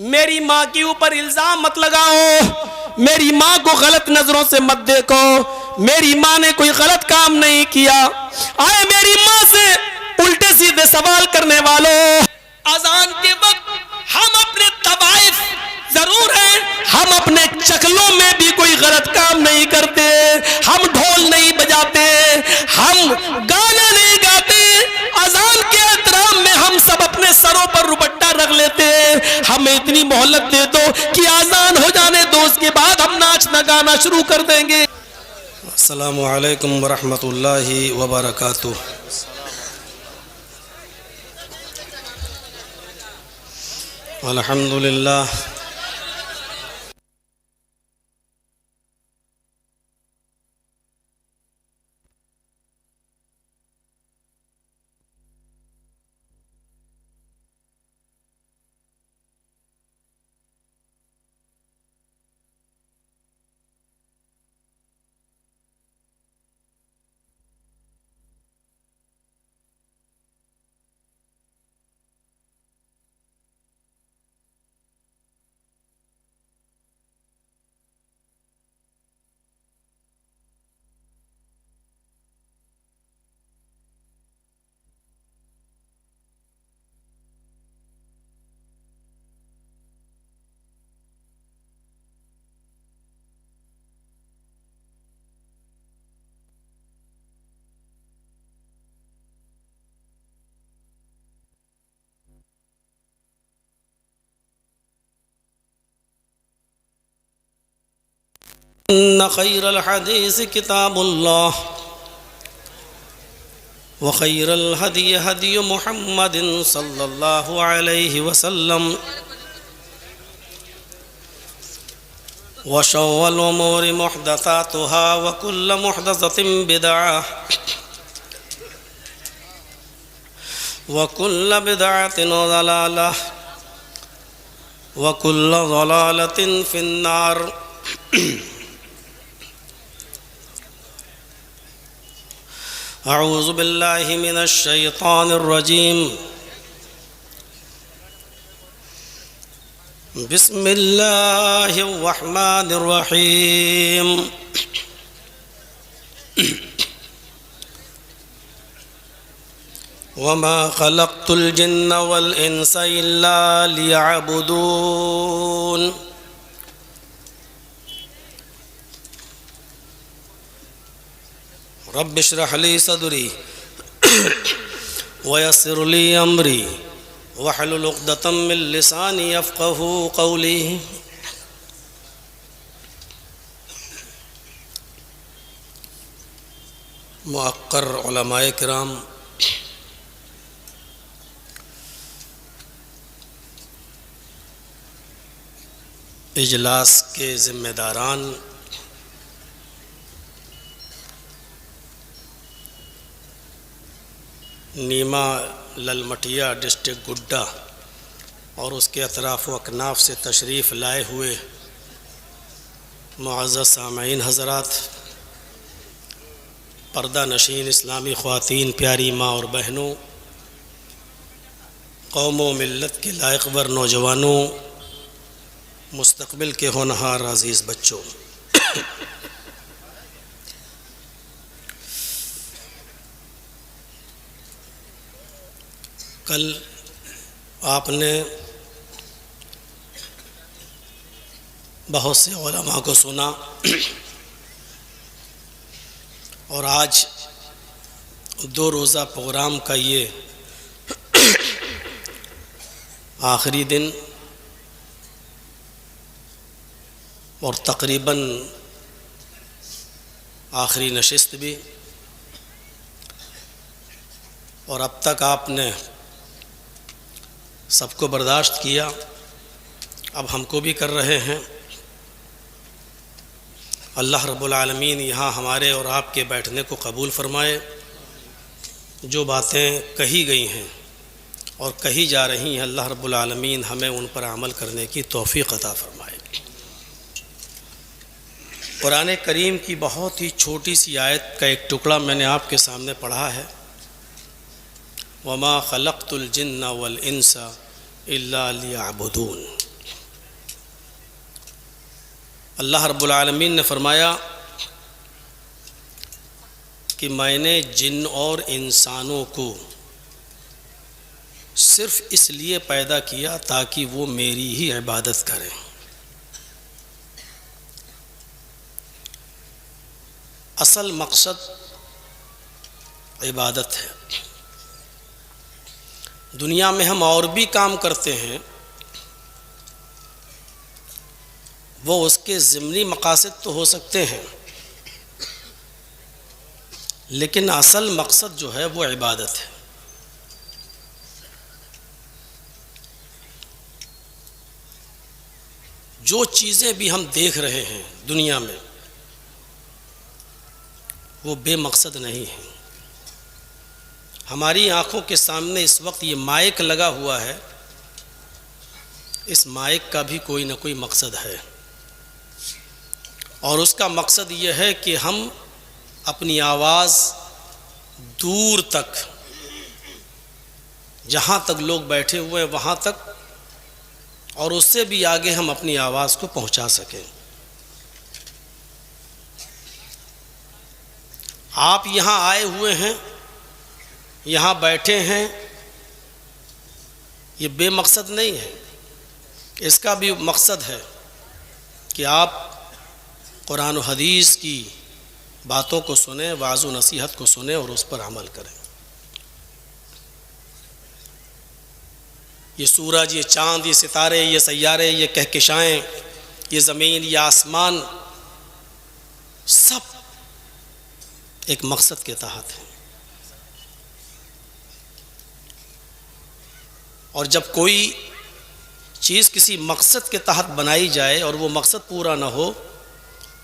मेरी माँ के ऊपर इल्जाम मत लगाओ, मेरी माँ को गलत नजरों से मत देखो, मेरी माँ ने कोई गलत काम नहीं किया। आए मेरी माँ से उल्टे सीधे सवाल करने वालों, अजान के वक्त हम अपने तवाइफ जरूर हैं, हम अपने चकलों में भी कोई गलत काम नहीं करते, हम ढोल नहीं बजाते, हम गाने नहीं गाते, अजान के एहतराम में हम सब अपने सरों पर रुपट्टा रख लेते। हमें इतनी मोहलत दे दो कि अजान हो जाने दो, उसके बाद हम नाचना गाना शुरू कर देंगे। अस्सलामु अलैकुम वरहमतुल्लाहि वबरकातुह। अल्हम्दुलिल्लाह। इन्न खैरल हदीस किताबुल्लाह व खैरल हदी हदी मुहम्मदिन सल्लल्लाहु अलैहि वसल्लम व शर्रिल उमूरि मुहदसातुहा व कुल्लु मुहदसतिन बिदअह व कुल्लु बिदअतिन ज़लालह व कुल्लु ज़लालतिन फिन्नार। अऊज़ु बिल्लाहि मिनश शैतानिर रजीम। बिस्मिल्लाहिर रहमानिर रहीम। वमा खलक़तुल जिन्ना वल इंसा इल्ला लियअबुदून। रब्बि इश्रह ली सदरी वयस्सिर ली अमरी वहलुल उक़दतम मिन लिसानी यफ़क़हू क़ौली। मुअक्कर उलमाए किराम, इजलास के ज़िम्मेदारान, नीमा ललमटिया डिस्ट्रिक्ट गुड्डा और उसके अतराफ़ व अकनाफ से तशरीफ़ लाए हुए मुअज़्ज़ज़ सामईन हज़रात, पर्दा नशीन इस्लामी ख़वातीन, प्यारी माँ और बहनों, कौम व मिल्लत के लायक़वर नौजवानों, मुस्तक़बिल के होनहार अज़ीज़ बच्चों, कल आपने बहुत से उलमा को सुना और आज 2 रोज़ा प्रोग्राम का ये आखिरी दिन और तकरीबन आखिरी नशिस्त भी, और अब तक आपने सबको बर्दाश्त किया, अब हमको भी कर रहे हैं। अल्लाह रब्बुल आलमीन यहाँ हमारे और आपके बैठने को कबूल फ़रमाए। जो बातें कही गई हैं और कही जा रही हैं, अल्लाह रब्बुल आलमीन हमें उन पर अमल करने की तौफ़ीक़ अता फ़रमाए। कुरान करीम की बहुत ही छोटी सी आयत का एक टुकड़ा मैंने आपके सामने पढ़ा है। वमा खलक़तुल जिन्ना वल इंसा इल्ला लियअबुदून। अल्लाह रब्बुल आलमीन ने फरमाया कि मैंने जिन और इंसानों को सिर्फ इसलिए पैदा किया ताकि वो मेरी ही इबादत करें। असल मकसद इबादत है। दुनिया में हम और भी काम करते हैं, वो उसके ज़िम्नी मकासद तो हो सकते हैं, लेकिन असल मकसद जो है वो इबादत है। जो चीज़ें भी हम देख रहे हैं दुनिया में, वो बेमकसद नहीं है। हमारी आँखों के सामने इस वक्त ये माइक लगा हुआ है, इस माइक का भी कोई ना कोई मकसद है, और उसका मकसद ये है कि हम अपनी आवाज़ दूर तक, जहाँ तक लोग बैठे हुए हैं वहाँ तक, और उससे भी आगे हम अपनी आवाज़ को पहुँचा सकें। आप यहाँ आए हुए हैं, यहाँ बैठे हैं, ये बेमकसद नहीं है। इसका भी मकसद है कि आप कुरान और हदीस की बातों को सुने, वाज़ व नसीहत को सुने और उस पर अमल करें। ये सूरज, ये चाँद, ये सितारे, ये सैयारे, ये कहकशाएँ, ये ज़मीन, ये आसमान, सब एक मकसद के तहत है। और जब कोई चीज़ किसी मकसद के तहत बनाई जाए और वो मकसद पूरा ना हो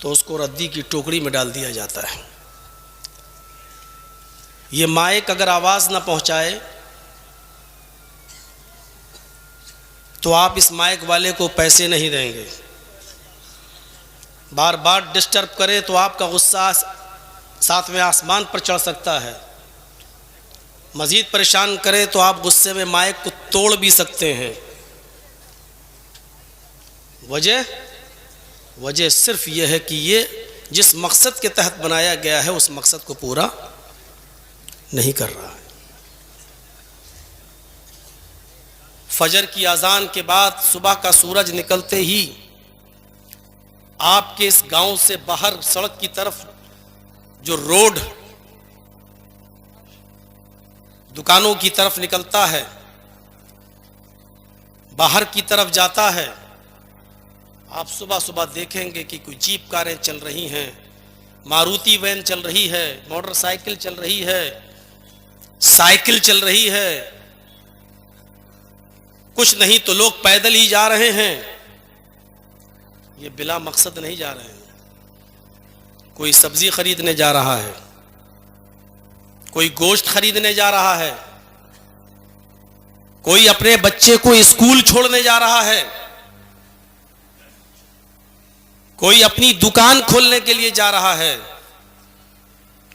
तो उसको रद्दी की टोकरी में डाल दिया जाता है। ये माइक अगर आवाज़ ना पहुंचाए तो आप इस माइक वाले को पैसे नहीं देंगे। बार बार डिस्टर्ब करे तो आपका गुस्सा सातवें आसमान पर चढ़ सकता है। मज़ीद परेशान करे तो आप गुस्से में माइक को तोड़ भी सकते हैं। वजह सिर्फ यह है कि ये जिस मकसद के तहत बनाया गया है उस मकसद को पूरा नहीं कर रहा है। फजर की अजान के बाद सुबह का सूरज निकलते ही आपके इस गांव से बाहर सड़क की तरफ जो रोड दुकानों की तरफ निकलता है, बाहर की तरफ जाता है, आप सुबह सुबह देखेंगे कि कोई जीप कारें चल रही हैं, मारुति वैन चल रही है, मोटरसाइकिल चल रही है, साइकिल चल रही है, कुछ नहीं तो लोग पैदल ही जा रहे हैं। ये बिला मकसद नहीं जा रहे हैं। कोई सब्जी खरीदने जा रहा है, कोई गोश्त खरीदने जा रहा है, कोई अपने बच्चे को स्कूल छोड़ने जा रहा है, कोई अपनी दुकान खोलने के लिए जा रहा है,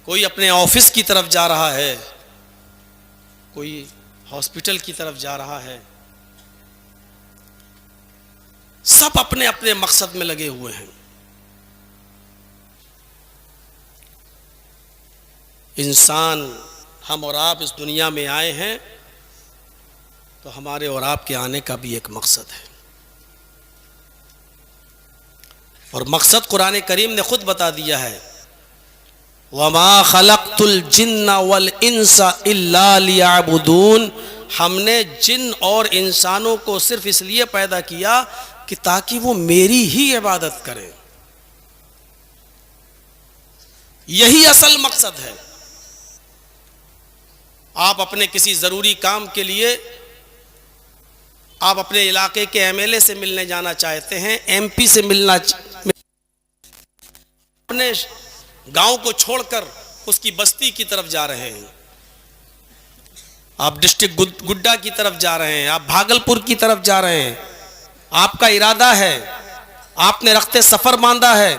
कोई अपने ऑफिस की तरफ जा रहा है, कोई हॉस्पिटल की तरफ जा रहा है। सब अपने अपने मकसद में लगे हुए हैं। इंसान, हम और आप इस दुनिया में आए हैं तो हमारे और आपके आने का भी एक मकसद है, और मकसद कुरान करीम ने खुद बता दिया है, वमा खलक़तुल जिन्ना वल इंसा इल्ला लियअबुदून। हमने जिन और इंसानों को सिर्फ इसलिए पैदा किया कि ताकि वो मेरी ही इबादत करें। यही असल मकसद है। आप अपने किसी ज़रूरी काम के लिए आप अपने इलाके के एमएलए से मिलने जाना चाहते हैं, एमपी से मिलना, अपने गांव को छोड़कर उसकी बस्ती की तरफ जा रहे हैं, आप डिस्ट्रिक्ट गुड्डा की तरफ जा रहे हैं, आप भागलपुर की तरफ जा रहे हैं, आपका इरादा है, आपने रखते सफ़र बांधा है,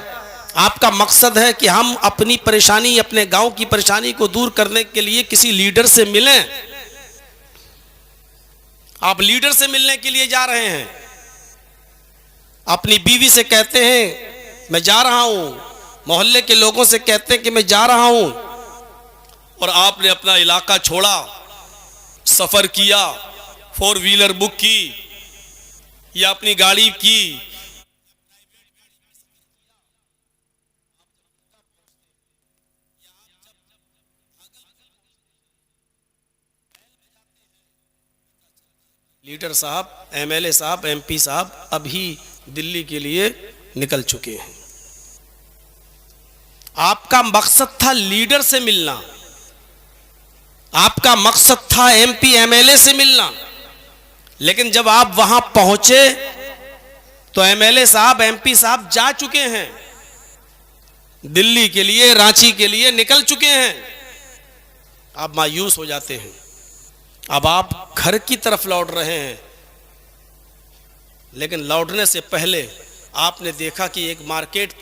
आपका मकसद है कि हम अपनी परेशानी, अपने गांव की परेशानी को दूर करने के लिए किसी लीडर से मिलें। आप लीडर से मिलने के लिए जा रहे हैं, अपनी बीवी से कहते हैं मैं जा रहा हूं, मोहल्ले के लोगों से कहते हैं कि मैं जा रहा हूं, और आपने अपना इलाका छोड़ा, सफर किया, 4 व्हीलर बुक की या अपनी गाड़ी की, लीडर साहब, एमएलए साहब, एमपी साहब अभी दिल्ली के लिए निकल चुके हैं। आपका मकसद था लीडर से मिलना, आपका मकसद था एमपी एमएलए से मिलना, लेकिन जब आप वहां पहुंचे तो एमएलए साहब, एमपी साहब जा चुके हैं, दिल्ली के लिए, रांची के लिए निकल चुके हैं। आप मायूस हो जाते हैं। अब आप घर की तरफ लौट रहे हैं, लेकिन लौटने से पहले आपने देखा कि एक मार्केट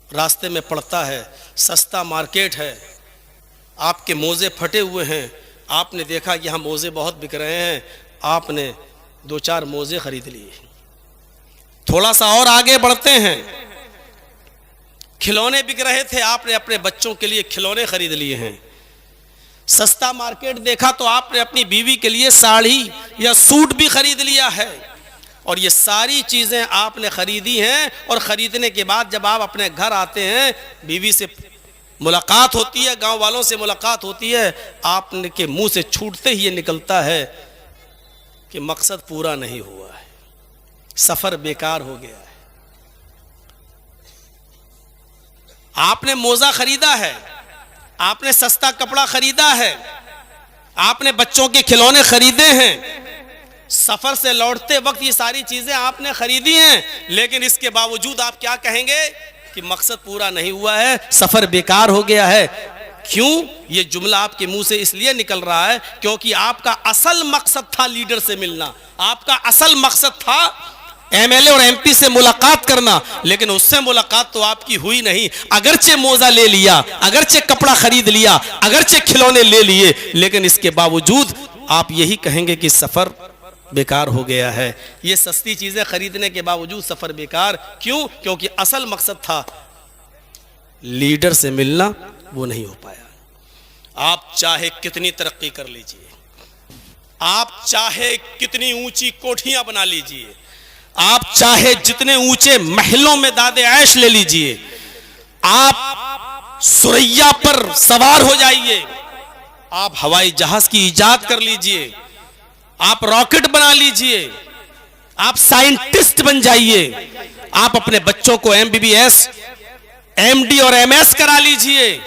रास्ते में पड़ता है, सस्ता मार्केट है, आपके मोजे फटे हुए हैं, आपने देखा कि यहाँ मोजे बहुत बिक रहे हैं, आपने 2-4 मोजे खरीद लिए। थोड़ा सा और आगे बढ़ते हैं, खिलौने बिक रहे थे, आपने अपने बच्चों के लिए खिलौने खरीद लिए हैं। सस्ता मार्केट देखा तो आपने अपनी बीवी के लिए साड़ी या सूट भी खरीद लिया है। और ये सारी चीज़ें आपने खरीदी हैं, और ख़रीदने के बाद जब आप अपने घर आते हैं, बीवी से मुलाकात होती है, गांव वालों से मुलाकात होती है, आपने के मुंह से छूटते ही ये निकलता है कि मकसद पूरा नहीं हुआ है, सफ़र बेकार हो गया है। आपने मोजा खरीदा है, आपने सस्ता कपड़ा खरीदा है, आपने बच्चों के खिलौने खरीदे हैं, सफर से लौटते वक्त ये सारी चीजें आपने खरीदी हैं, लेकिन इसके बावजूद आप क्या कहेंगे कि मकसद पूरा नहीं हुआ है, सफर बेकार हो गया है। क्यों? ये जुमला आपके मुंह से इसलिए निकल रहा है क्योंकि आपका असल मकसद था लीडर से मिलना, आपका असल मकसद था एमएलए और एमपी से मुलाकात करना, लेकिन उससे मुलाकात तो आपकी हुई नहीं। अगरचे मोजा ले लिया, अगरचे कपड़ा खरीद लिया, अगरचे खिलौने ले लिए, लेकिन इसके बावजूद आप यही कहेंगे कि सफर बेकार हो गया है। ये सस्ती चीजें खरीदने के बावजूद सफर बेकार क्यों? क्योंकि असल मकसद था लीडर से मिलना, वो नहीं हो पाया। आप चाहे कितनी तरक्की कर लीजिए, आप चाहे कितनी ऊंची कोठियां बना लीजिए, आप चाहे जितने ऊंचे महलों में दादे ऐश ले लीजिए, आप सुरैया पर सवार हो जाइए, आप हवाई जहाज की इजाद कर लीजिए, आप रॉकेट बना लीजिए, आप साइंटिस्ट बन जाइए, आप अपने बच्चों को एमबीबीएस, एमडी और एमएस करा लीजिए,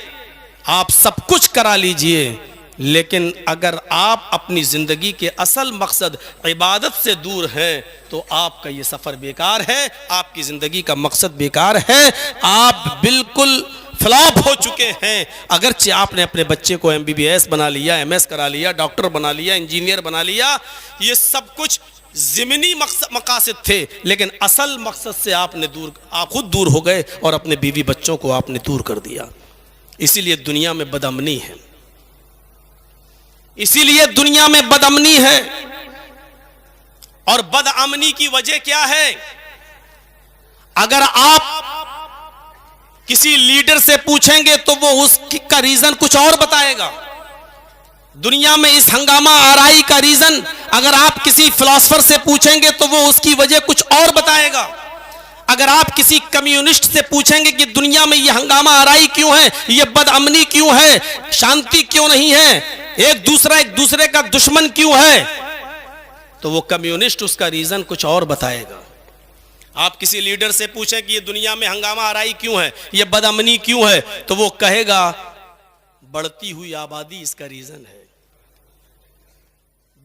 आप सब कुछ करा लीजिए, लेकिन अगर आप अपनी जिंदगी के असल मकसद इबादत से दूर हैं तो आपका ये सफर बेकार है, आपकी जिंदगी का मकसद बेकार है, आप बिल्कुल फ्लॉप हो चुके हैं। अगरचे आपने अपने बच्चे को एमबीबीएस बना लिया, एमएस करा लिया, डॉक्टर बना लिया, इंजीनियर बना लिया, ये सब कुछ ज़िमनी मकासद थे, लेकिन असल मकसद से आप खुद दूर हो गए और अपने बीवी बच्चों को आपने दूर कर दिया। इसीलिए दुनिया में बदअमनी है, इसीलिए दुनिया में बदअमनी है। और बदअमनी की वजह क्या है? अगर आप किसी लीडर से पूछेंगे तो वो उसका रीजन कुछ और बताएगा। दुनिया में इस हंगामा आराई का रीजन अगर आप किसी फिलोसफर से पूछेंगे तो वो उसकी वजह कुछ और बताएगा। अगर आप किसी कम्युनिस्ट से पूछेंगे कि दुनिया में ये हंगामा आराई क्यों है, ये बदअमनी क्यों है, शांति क्यों नहीं है, एक दूसरे का दुश्मन क्यों है, तो वो कम्युनिस्ट उसका रीजन कुछ और बताएगा। आप किसी लीडर से पूछें कि ये दुनिया में हंगामा आराई क्यों है, ये बदअमनी क्यों है, तो वो कहेगा बढ़ती हुई आबादी इसका रीजन है।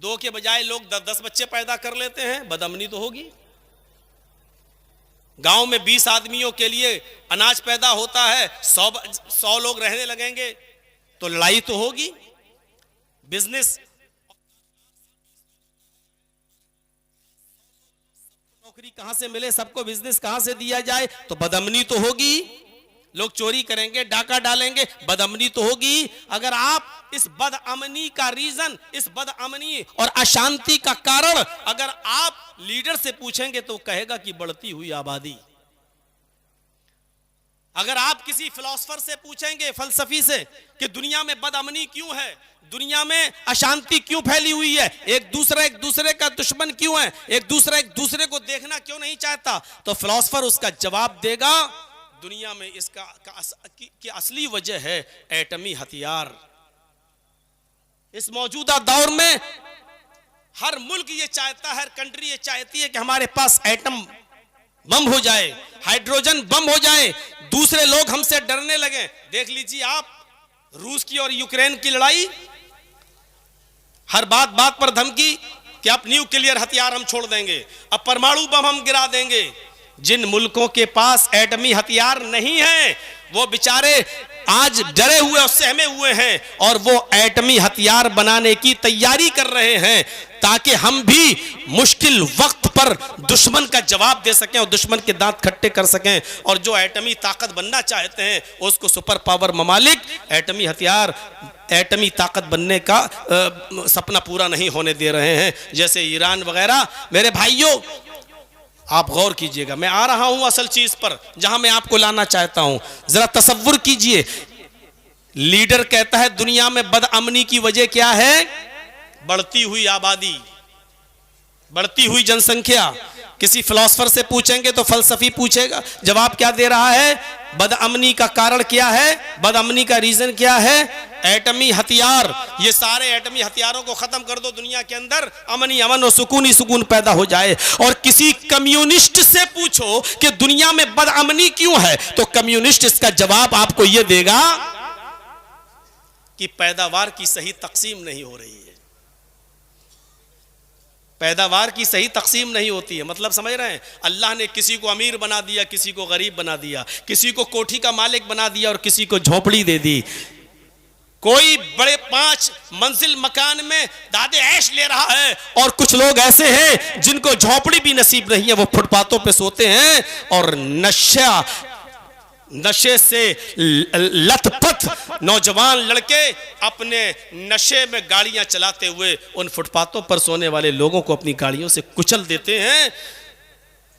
2 के बजाय लोग 10 बच्चे पैदा कर लेते हैं, बदअमनी तो होगी। गांव में 20 आदमियों के लिए अनाज पैदा होता है, 100 लोग रहने लगेंगे तो लड़ाई तो होगी। बिजनेस, नौकरी कहां से मिले, सबको बिजनेस कहां से दिया जाए, तो बदअमनी तो होगी। लोग चोरी करेंगे, डाका डालेंगे, बदअमनी तो होगी। अगर आप इस बदअमनी का रीजन, इस बदअमनी और अशांति का कारण अगर आप लीडर से पूछेंगे तो कहेगा कि बढ़ती हुई आबादी। अगर आप किसी फिलोसफर से पूछेंगे, फलसफी से, कि दुनिया में बदअमनी क्यों है, दुनिया में अशांति क्यों फैली हुई है, एक दूसरे का दुश्मन क्यों है, एक दूसरे को देखना क्यों नहीं चाहता, तो फिलोसफर उसका जवाब देगा, दुनिया में इसका की असली वजह है एटमी हथियार। इस मौजूदा दौर में हर मुल्क ये चाहता है, हर कंट्री ये चाहती है कि हमारे पास एटम बम हो जाए, हाइड्रोजन बम हो जाए, दूसरे लोग हमसे डरने लगे। देख लीजिए आप रूस की और यूक्रेन की लड़ाई, हर बात पर धमकी कि अब न्यूक्लियर हथियार हम छोड़ देंगे, अब परमाणु बम हम गिरा देंगे। जिन मुल्कों के पास एटमी हथियार नहीं है वो बेचारे आज डरे हुए और सहमे हुए हैं और वो एटमी हथियार बनाने की तैयारी कर रहे हैं ताकि हम भी मुश्किल वक्त पर दुश्मन का जवाब दे सकें और दुश्मन के दांत खट्टे कर सकें। और जो एटमी ताकत बनना चाहते हैं उसको सुपर पावर ममालिक एटमी हथियार, एटमी ताकत बनने का सपना पूरा नहीं होने दे रहे हैं, जैसे ईरान वगैरह। मेरे भाइयों, आप गौर कीजिएगा, मैं आ रहा हूं असल चीज पर जहां मैं आपको लाना चाहता हूं। जरा तसव्वुर कीजिए, लीडर कहता है दुनिया में बदअमनी की वजह क्या है? बढ़ती हुई आबादी, बढ़ती हुई जनसंख्या। किसी फिलोसफर से पूछेंगे तो फलसफी पूछेगा, जवाब क्या दे रहा है? बदअमनी का कारण क्या है, बदअमनी का रीजन क्या है? एटमी हथियार। ये सारे एटमी हथियारों को खत्म कर दो, दुनिया के अंदर अमन ही अमन और सुकून ही सुकून पैदा हो जाए। और किसी कम्युनिस्ट से पूछो कि दुनिया में बदअमनी क्यों है, तो कम्युनिस्ट इसका जवाब आपको यह देगा कि पैदावार की सही तकसीम नहीं हो रही है। पैदावार की सही तकसीम नहीं होती है, मतलब समझ रहे हैं? अल्लाह ने किसी को अमीर बना दिया, किसी को गरीब बना दिया, किसी को कोठी का मालिक बना दिया और किसी को झोपड़ी दे दी। कोई बड़े 5 मंजिल मकान में दादे ऐश ले रहा है और कुछ लोग ऐसे हैं जिनको झोपड़ी भी नसीब नहीं है, वो फुटपाथों पे सोते हैं और नशे से लथपथ नौजवान लड़के अपने नशे में गाड़ियां चलाते हुए उन फुटपाथों पर सोने वाले लोगों को अपनी गाड़ियों से कुचल देते हैं।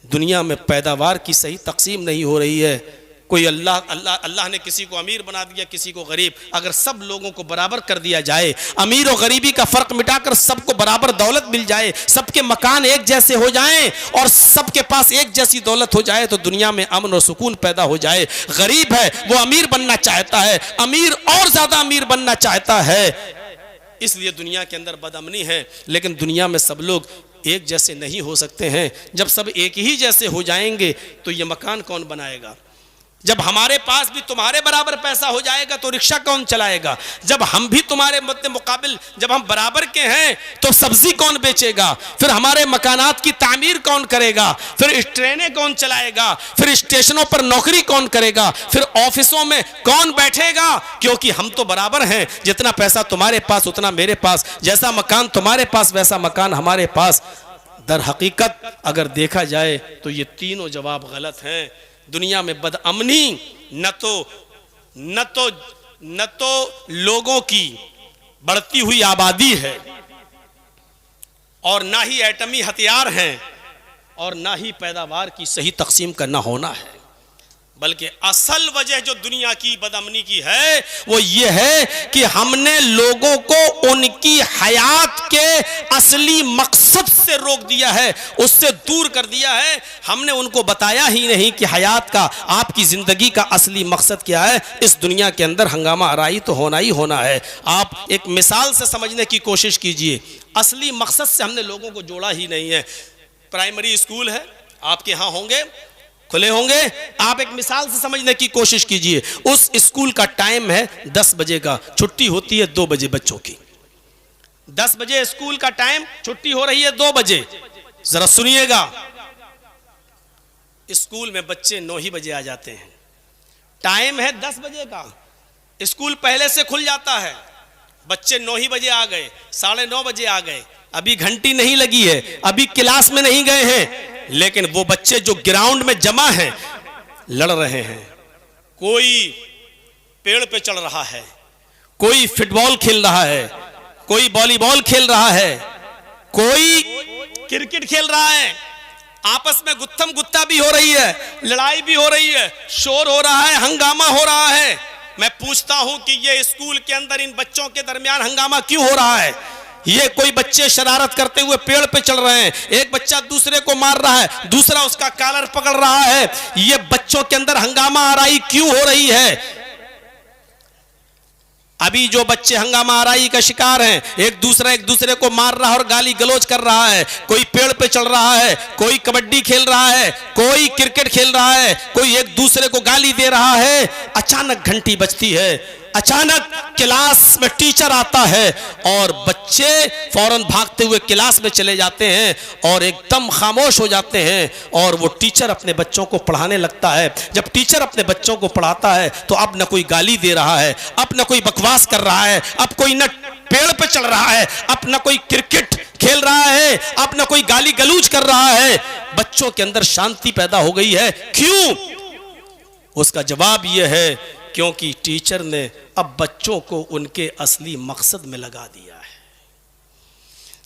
दुनिया में पैदावार की सही तकसीम नहीं हो रही है। कोई अल्लाह ने किसी को अमीर बना दिया, किसी को गरीब। अगर सब लोगों को बराबर कर दिया जाए, अमीर और गरीबी का फर्क मिटाकर सबको बराबर दौलत मिल जाए, सबके मकान एक जैसे हो जाएं और सबके पास एक जैसी दौलत हो जाए, तो दुनिया में अमन और सुकून पैदा हो जाए। गरीब है वो अमीर बनना चाहता है, अमीर और ज्यादा अमीर बनना चाहता है, इसलिए दुनिया के अंदर बदअमनी है। लेकिन दुनिया में सब लोग एक जैसे नहीं हो सकते हैं। जब सब एक ही जैसे हो जाएंगे तो ये मकान कौन बनाएगा? जब हमारे पास भी तुम्हारे बराबर पैसा हो जाएगा तो रिक्शा कौन चलाएगा? जब हम भी तुम्हारे मुकाबिल जब हम बराबर के हैं तो सब्जी कौन बेचेगा? फिर हमारे मकानात की तामीर कौन करेगा? फिर ट्रेनें कौन चलाएगा? फिर स्टेशनों पर नौकरी कौन करेगा? फिर ऑफिसों में कौन बैठेगा? क्योंकि हम तो बराबर हैं। जितना पैसा तुम्हारे पास उतना मेरे पास, जैसा मकान तुम्हारे पास वैसा मकान हमारे पास। दर हकीकत अगर देखा जाए तो ये तीनों जवाब गलत हैं। दुनिया में बदअमनी न तो लोगों की बढ़ती हुई आबादी है और ना ही एटमी हथियार हैं और ना ही पैदावार की सही तकसीम का ना होना है, बल्कि असल वजह जो दुनिया की बदअमनी की है वो ये है कि हमने लोगों को उनकी हयात के असली मकसद से रोक दिया है, उससे दूर कर दिया है। हमने उनको बताया ही नहीं कि हयात का, आपकी जिंदगी का असली मकसद क्या है। इस दुनिया के अंदर हंगामा आराई तो होना ही होना है। आप एक मिसाल से समझने की कोशिश कीजिए, असली मकसद से हमने लोगों को जोड़ा ही नहीं है। प्राइमरी स्कूल है, आपके यहाँ होंगे, खुले होंगे, आप एक मिसाल से समझने की कोशिश कीजिए। उस स्कूल का टाइम है 10 बजे का, छुट्टी होती है 2 बजे बच्चों की। 10 बजे स्कूल का टाइम, छुट्टी हो रही है 2 बजे। जरा सुनिएगा, स्कूल में बच्चे 9 ही बजे आ जाते हैं। टाइम है 10 बजे का, स्कूल पहले से खुल जाता है, बच्चे 9 ही बजे आ गए, 9:30 बजे आ गए, अभी घंटी नहीं लगी है, अभी क्लास में नहीं गए हैं, लेकिन वो बच्चे जो ग्राउंड में जमा हैं लड़ रहे हैं। कोई पेड़ पे चढ़ रहा है, कोई फुटबॉल खेल रहा है, कोई वॉलीबॉल खेल रहा है, कोई क्रिकेट खेल रहा है। आपस में गुत्थम गुत्ता भी हो रही है, लड़ाई भी हो रही है, शोर हो रहा है, हंगामा हो रहा है। मैं पूछता हूं कि ये स्कूल के अंदर इन बच्चों के दरमियान हंगामा क्यों हो रहा है? ये कोई बच्चे शरारत करते हुए पेड़ पे चढ़ रहे हैं, एक बच्चा दूसरे को मार रहा है, दूसरा उसका कॉलर पकड़ रहा है। ये बच्चों के अंदर हंगामा आराई क्यों हो रही है? अभी जो बच्चे हंगामा आराई का शिकार हैं, एक दूसरे को मार रहा है और गाली गलौज कर रहा है, कोई पेड़ पे चढ़ रहा है, कोई कबड्डी खेल रहा है, कोई क्रिकेट खेल रहा है, कोई एक दूसरे को गाली दे रहा है। अचानक घंटी बजती है, अचानक क्लास में टीचर आता है और बच्चे फौरन भागते हुए क्लास में चले जाते हैं और एकदम खामोश हो जाते हैं और वो टीचर अपने बच्चों को पढ़ाने लगता है। जब टीचर अपने बच्चों को पढ़ाता है तो अब न कोई गाली दे रहा है, अब न कोई बकवास कर रहा है, अब कोई न पेड़ पे चढ़ रहा है, अब न कोई क्रिकेट खेल रहा है, अब न कोई गाली गलूज कर रहा है। बच्चों के अंदर शांति पैदा हो गई है। क्यों? उसका जवाब यह है क्योंकि टीचर ने अब बच्चों को उनके असली मकसद में लगा दिया है।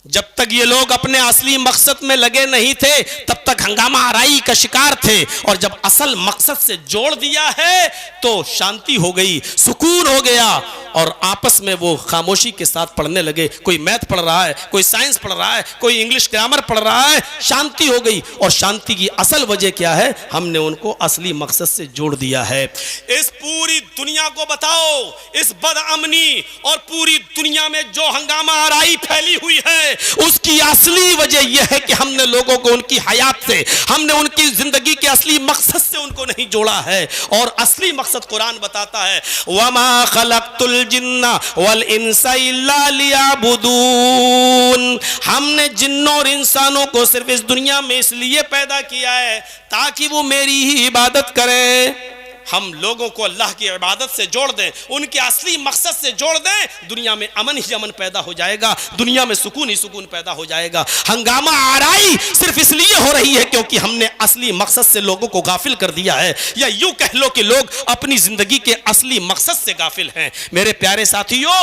जब तक ये लोग अपने असली मकसद में लगे नहीं थे तब तक हंगामा आराई का शिकार थे, और जब असल मकसद से जोड़ दिया है तो शांति हो गई, सुकून हो गया और आपस में वो खामोशी के साथ पढ़ने लगे। कोई मैथ पढ़ रहा है, कोई साइंस पढ़ रहा है, कोई इंग्लिश ग्रामर पढ़ रहा है, शांति हो गई। और शांति की असल वजह क्या है? हमने उनको असली मकसद से जोड़ दिया है। इस पूरी दुनिया को बताओ, इस बदअमनी और पूरी दुनिया में जो हंगामा आराई फैली हुई है उसकी असली वजह यह है कि हमने लोगों को उनकी हयात से, हमने उनकी जिंदगी के असली मकसद से उनको नहीं जोड़ा है। और असली मकसद कुरान बताता है, वमा खलक़तुल जिन्ना वल इंसा इल्ला लियअबुदून। हमने जिन्नों और इंसानों को सिर्फ इस दुनिया में इसलिए पैदा किया है ताकि वो मेरी ही इबादत करें। हम लोगों को अल्लाह की इबादत से जोड़ दें, उनके असली मकसद से जोड़ दें, दुनिया में अमन ही अमन पैदा हो जाएगा, दुनिया में सुकून ही सुकून पैदा हो जाएगा। हंगामा आराई सिर्फ इसलिए हो रही है क्योंकि हमने असली मकसद से लोगों को गाफिल कर दिया है, या यूं कह लो कि लोग अपनी जिंदगी के असली मकसद से गाफिल हैं। मेरे प्यारे साथियों,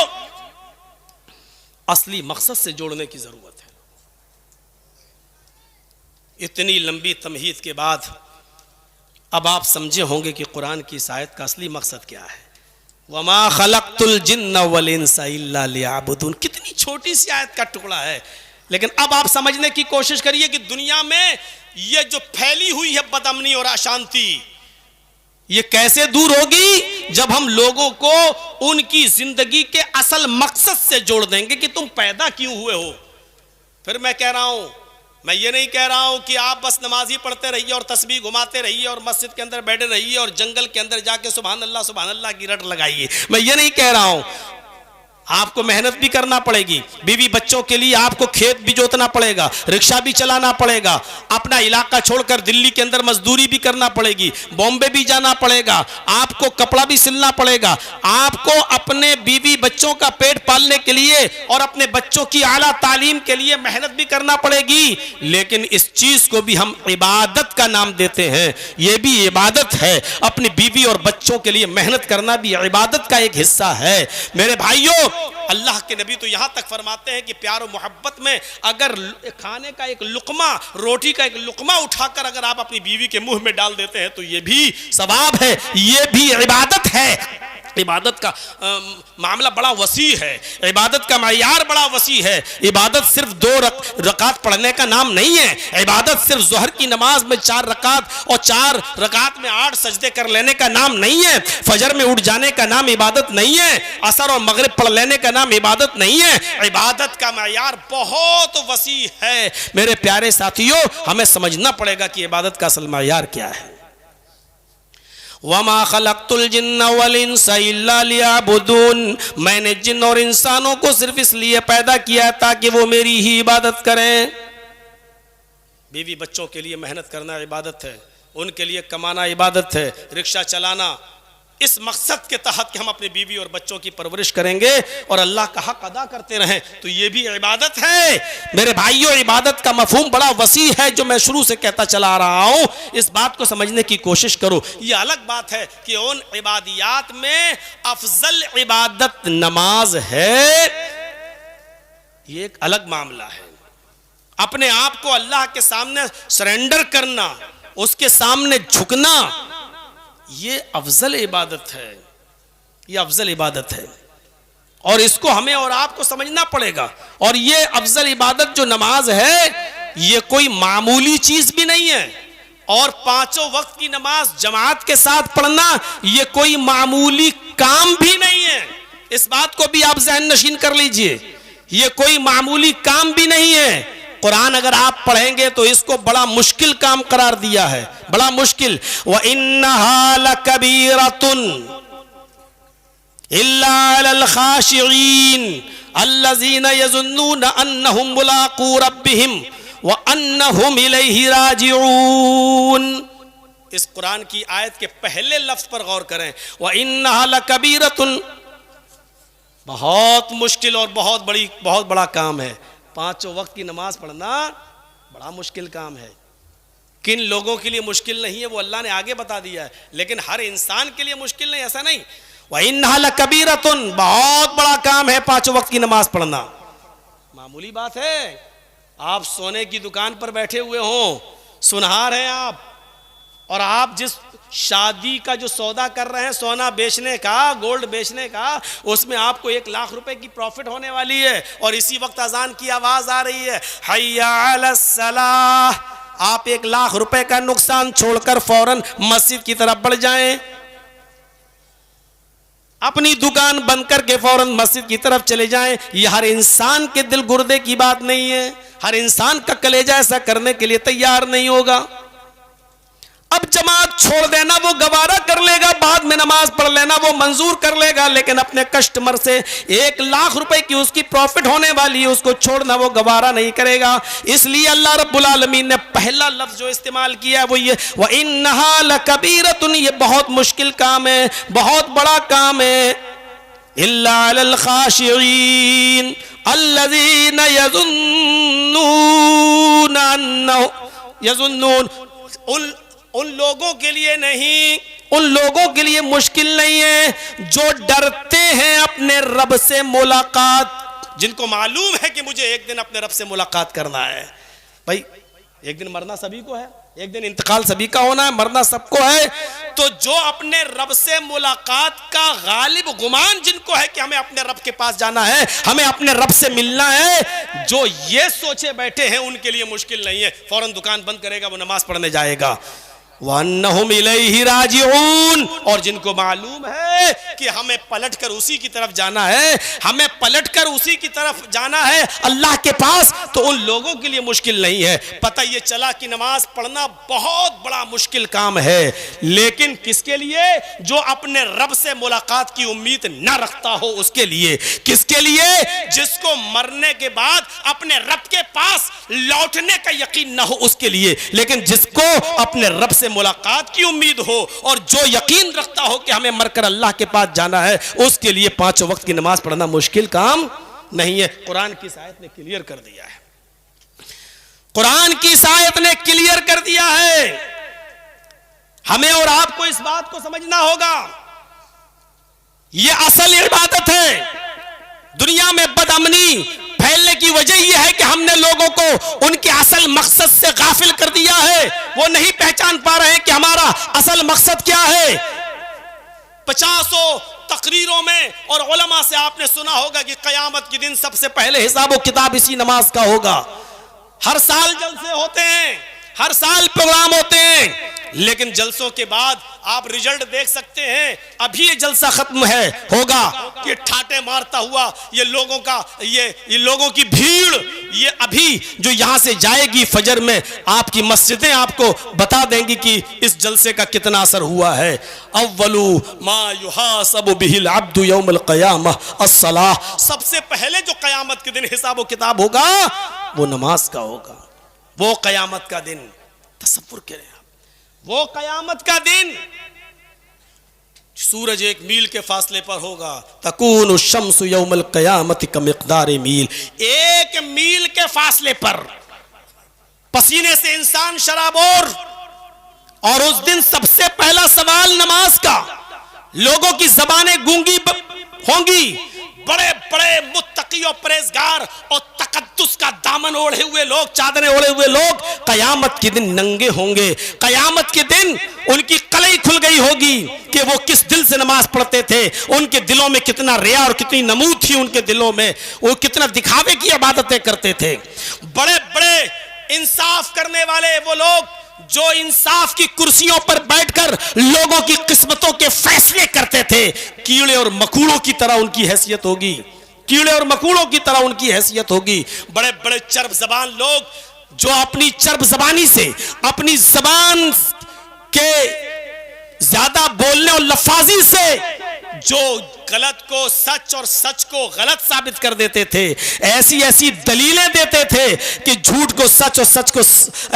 असली मकसद से जोड़ने की जरूरत है। इतनी लंबी तमहीद के बाद अब आप समझे होंगे कि कुरान की इस आयत का असली मकसद क्या है। वमा खलक़तुल जिन्ना वल इंसा इल्ला लियअबुदून। कितनी छोटी सी आयत का टुकड़ा है, लेकिन अब आप समझने की कोशिश करिए कि दुनिया में ये जो फैली हुई है बदअमनी और अशांति, ये कैसे दूर होगी? जब हम लोगों को उनकी जिंदगी के असल मकसद से जोड़ देंगे कि तुम पैदा क्यों हुए हो। फिर मैं कह रहा हूं, मैं ये नहीं कह रहा हूं कि आप बस नमाज़ी पढ़ते रहिए और तस्बीह घुमाते रहिए और मस्जिद के अंदर बैठे रहिए और जंगल के अंदर जाके सुभान अल्लाह की रट लगाइए। मैं ये नहीं कह रहा हूं। आपको मेहनत भी करना पड़ेगी, बीवी बच्चों के लिए आपको खेत भी जोतना पड़ेगा, रिक्शा भी चलाना पड़ेगा, अपना इलाका छोड़कर दिल्ली के अंदर मजदूरी भी करना पड़ेगी, बॉम्बे भी जाना पड़ेगा, आपको कपड़ा भी सिलना पड़ेगा, आपको अपने बीवी बच्चों का पेट पालने के लिए और अपने बच्चों की आला तालीम के लिए मेहनत भी करना पड़ेगी। लेकिन इस चीज को भी हम इबादत का नाम देते हैं, यह भी इबादत है। अपनी बीवी और बच्चों के लिए मेहनत करना भी इबादत का एक हिस्सा है। मेरे भाइयों, अल्लाह के नबी तो यहां तक फरमाते हैं कि प्यार और मोहब्बत में अगर खाने का एक लुकमा, रोटी का एक लुकमा उठाकर अगर आप अपनी बीवी के मुंह में डाल देते हैं तो यह भी सवाब है, यह भी इबादत है। इबादत का मामला बड़ा वसी है, इबादत का मयार बड़ा वसी है। इबादत सिर्फ 2 रकात पढ़ने का नाम नहीं है। इबादत सिर्फ ज़ोहर की नमाज में 4 रकात और 4 रकात में 8 सजदे कर लेने का नाम नहीं है। फजर में उठ जाने का नाम इबादत नहीं है। असर और मगरिब पढ़ लेने का नाम इबादत नहीं है। इबादत का मयार बहुत वसी है। मेरे प्यारे साथियों, हमें समझना पड़ेगा कि इबादत का असल मयार क्या है। वमा खलक़तुल जिन्ना वल इंसा इल्ला लियअबुदून। मैंने जिन और इंसानों को सिर्फ इसलिए पैदा किया ताकि वो मेरी ही इबादत करें। बीवी बच्चों के लिए मेहनत करना इबादत है, उनके लिए कमाना इबादत है, रिक्शा चलाना, इस मकसद के तहत कि हम अपनी बीवी और बच्चों की परवरिश करेंगे और अल्लाह का हक अदा करते रहें, तो ये भी इबादत है। मेरे भाइयों, इबादत का मफहूम बड़ा वसी है जो मैं शुरू से कहता चला रहा हूं। इस बात को समझने की कोशिश करो। ये अलग बात है कि उन इबादियात में अफजल इबादत नमाज है, ये एक अलग मामला है। अपने आप को अल्लाह के सामने सरेंडर करना, उसके सामने झुकना, ये अफजल इबादत है, ये अफजल इबादत है। और इसको हमें और आपको समझना पड़ेगा। और ये अफजल इबादत जो नमाज है, ये कोई मामूली चीज भी नहीं है। और पांचों वक्त की नमाज जमात के साथ पढ़ना, ये कोई मामूली काम भी नहीं है। इस बात को भी आप ज़हन नशीन कर लीजिए, ये कोई मामूली काम भी नहीं है। कुरान अगर आप पढ़ेंगे तो इसको बड़ा मुश्किल काम करार दिया है, बड़ा मुश्किल। व इन्नहा लकबीरतुन इल्ला अलल खाशिईन अल्लज़ीना यज़ुन्नूना अन्नहुम मुलाक़ू रब्बिहिम व अन्नहुम इलैहि राजिऊन। इस कुरान की आयत के पहले लफ्ज पर गौर करें, व इन्नहा लकबीरतुन, बहुत मुश्किल और बहुत बड़ा काम है। पांचों वक्त की नमाज पढ़ना बड़ा मुश्किल काम है। किन लोगों के लिए मुश्किल नहीं है वो अल्लाह ने आगे बता दिया है, लेकिन हर इंसान के लिए मुश्किल नहीं, ऐसा नहीं। व इन्नहा लकबीरतुन, बहुत बड़ा काम है पांचों वक्त की नमाज पढ़ना। मामूली बात है। आप सोने की दुकान पर बैठे हुए हो, सुनहार हैं आप, और आप जिस शादी का जो सौदा कर रहे हैं, सोना बेचने का, गोल्ड बेचने का, उसमें आपको 1 लाख रुपए की प्रॉफिट होने वाली है। और इसी वक्त अजान की आवाज आ रही है, हय्या अलस सलाह। आप 1 लाख रुपए का नुकसान छोड़कर फौरन मस्जिद की तरफ बढ़ जाएं, अपनी दुकान बंद करके फौरन मस्जिद की तरफ चले जाएं। यह हर इंसान के दिल गुर्दे की बात नहीं है, हर इंसान का कलेजा ऐसा करने के लिए तैयार नहीं होगा। अब जमात छोड़ देना वो गवारा कर लेगा, बाद में नमाज पढ़ लेना वो मंजूर कर लेगा, लेकिन अपने कस्टमर से 1 लाख रुपए की उसकी प्रॉफिट होने वाली है, उसको छोड़ना वो गवारा नहीं करेगा। इसलिए अल्लाह रब्बुल आलमीन ने पहला लफ्ज जो इस्तेमाल किया है वो ये, व इन्नहा लकबीरतुन, ये बहुत मुश्किल काम है, बहुत बड़ा काम है। इल्ला अलल खाशिईन अल्लज़ीना यज़ुन्नून, उन लोगों के लिए नहीं, उन लोगों के लिए मुश्किल नहीं है जो डरते हैं अपने रब से मुलाकात, जिनको मालूम है कि मुझे एक दिन अपने रब से मुलाकात करना है। भाई एक दिन मरना सभी को है, एक दिन इंतकाल सभी का होना है, मरना सबको है। तो जो अपने रब से मुलाकात का गालिब गुमान जिनको है कि हमें अपने रब के पास जाना है, हमें अपने रब से मिलना है, जो ये सोचे बैठे हैं उनके लिए मुश्किल नहीं है। फौरन दुकान बंद करेगा, वो नमाज पढ़ने जाएगा। वन्नहुम इलैहि राजिऊन, और जिनको मालूम है कि हमें पलटकर उसी की तरफ जाना है, हमें पलटकर उसी की तरफ जाना है अल्लाह के पास, तो उन लोगों के लिए मुश्किल नहीं है। पता ये चला कि नमाज पढ़ना बहुत बड़ा मुश्किल काम है, लेकिन किसके लिए? जो अपने रब से मुलाकात की उम्मीद ना रखता हो उसके लिए। किसके लिए? जिसको मरने के बाद अपने रब के पास लौटने का यकीन ना हो उसके लिए। लेकिन जिसको अपने रब से मुलाकात की उम्मीद हो और जो यकीन रखता हो कि हमें मरकर अल्लाह के पास जाना है, उसके लिए 5 वक्त की नमाज पढ़ना मुश्किल काम नहीं है। कुरान की इस आयत ने क्लियर कर दिया है, कुरान की इस आयत ने क्लियर कर दिया है। हमें और आपको इस बात को समझना होगा, यह असल इबादत है। दुनिया में बदअमनी फैलने की वजह यह है कि हमने लोगों को उनके असल मकसद से गाफिल कर दिया है। वो नहीं पहचान पा रहे हैं कि हमारा असल मकसद क्या है। 50 तकरीरों में और उलमा से आपने सुना होगा कि कयामत के दिन सबसे पहले हिसाब व किताब इसी नमाज का होगा। हर साल जलसे होते हैं, हर साल प्रोग्राम होते हैं, लेकिन जलसों के बाद आप रिजल्ट देख सकते हैं। अभी ये जलसा खत्म होगा कि ठाटे मारता हुआ ये लोगों का ये लोगों की भीड़, ये अभी जो यहां से जाएगी फजर में, आपकी मस्जिदें आपको बता देंगी कि इस जलसे का कितना असर हुआ है। अव्वलु मा युहासबु बिहिल अब्दु यौमल क़यामह अस्सलाह, सबसे पहले जो कयामत के दिन हिसाब व किताब होगा वो नमाज का होगा। वो कयामत का दिन तसव्वुर करें आप, वो कयामत का दिन सूरज 1 मील के फासले पर होगा। तकूनु शम्सु यौमल क़यामति कमिक़दारि मील, 1 मील के फासले पर पसीने से इंसान शराबोर। और उस दिन सबसे पहला सवाल नमाज का, लोगों की जबानें गूंगी होंगी। बड़े बड़े मुत्तकी और परहेजगार और तकद्दुस का दामन ओढ़े हुए लोग, चादरें ओढ़े हुए लोग कयामत के दिन नंगे होंगे। कयामत के दिन उनकी कलई खुल गई होगी कि वो किस दिल से नमाज पढ़ते थे, उनके दिलों में कितना रिया और कितनी नमूद थी, उनके दिलों में वो कितना दिखावे की इबादतें करते थे। बड़े बड़े इंसाफ करने वाले वो लोग जो इंसाफ की कुर्सियों पर बैठकर लोगों की किस्मतों के फैसले करते थे, कीड़े और मकोड़ों की तरह उनकी हैसियत होगी, कीड़े और मकोड़ों की तरह उनकी हैसियत होगी। बड़े बड़े चर्ब जबान लोग जो अपनी चर्ब जबानी से, अपनी जबान के ज्यादा बोलने और लफाजी से जो गलत को सच और सच को गलत साबित कर देते थे, ऐसी ऐसी दलीलें देते थे कि झूठ को सच और सच को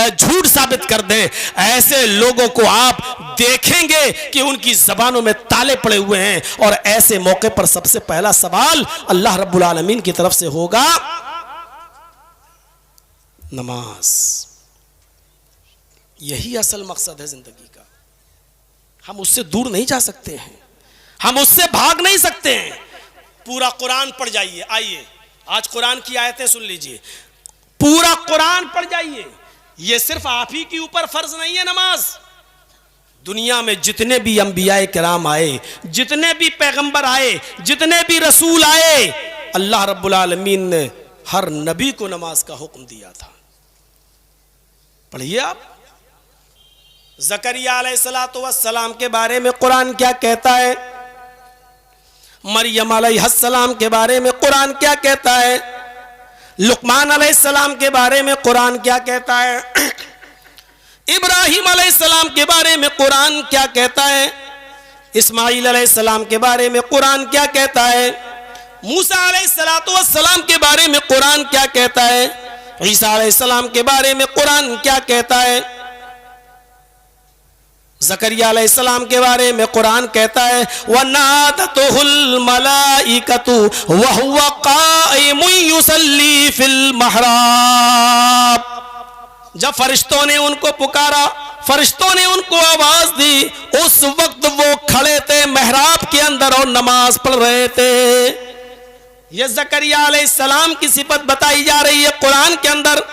झूठ साबित कर दें। ऐसे लोगों को आप देखेंगे कि उनकी जबानों में ताले पड़े हुए हैं। और ऐसे मौके पर सबसे पहला सवाल अल्लाह रब्बुल आलमीन की तरफ से होगा, नमाज। यही असल मकसद है जिंदगी का। हम उससे दूर नहीं जा सकते हैं, हम उससे भाग नहीं सकते हैं। पूरा कुरान पढ़ जाइए, आइए आज कुरान की आयतें सुन लीजिए, पूरा कुरान पढ़ जाइए। ये सिर्फ आप ही के ऊपर फर्ज नहीं है नमाज। दुनिया में जितने भी अंबियाए किराम आए, जितने भी पैगंबर आए, जितने भी रसूल आए, अल्लाह रब्बुल आलमीन ने हर नबी को नमाज का हुक्म दिया था। पढ़िए आप, ज़करिया अलैहिस्सलातु वस्सलाम के बारे में कुरान क्या कहता है, मरियम अलैहिस्सलाम के बारे में कुरान क्या कहता है, लुकमान अलैहिस्सलाम के बारे में कुरान क्या कहता है, इब्राहिम अलैहिस्सलाम के बारे में कुरान क्या कहता है, इस्माइल अलैहिस्सलाम के बारे में कुरान क्या कहता है, मूसा अलैहिस्सलातु वस्सलाम के बारे में कुरान क्या कहता है, ईसा अलैहिस्सलाम के बारे में कुरान क्या कहता है, ज़करिया अलैहिस्सलाम के बारे में कुरान कहता है, वनादतुहुल मलाइकतु वहुवा काइमुन युसल्ली फिल महराब। जब फरिश्तों ने उनको पुकारा, फरिश्तों ने उनको आवाज दी, उस वक्त वो खड़े थे मेहराब के अंदर और नमाज पढ़ रहे थे। ये ज़करिया अलैहिस्सलाम की सिफत बताई जा रही है कुरान के अंदर।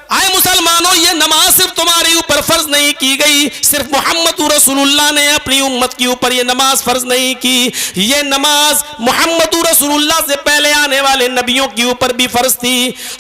आए मुसलमानों, ये नमाज सिर्फ तुम्हारे ऊपर फर्ज नहीं की गई, सिर्फ मोहम्मद रसूलुल्लाह ने अपनी उम्मत के ऊपर ये नमाज फर्ज नहीं की, ये नमाज मोहम्मद रसूलुल्लाह से पहले आने वाले नबियों के ऊपर भी फर्ज थी।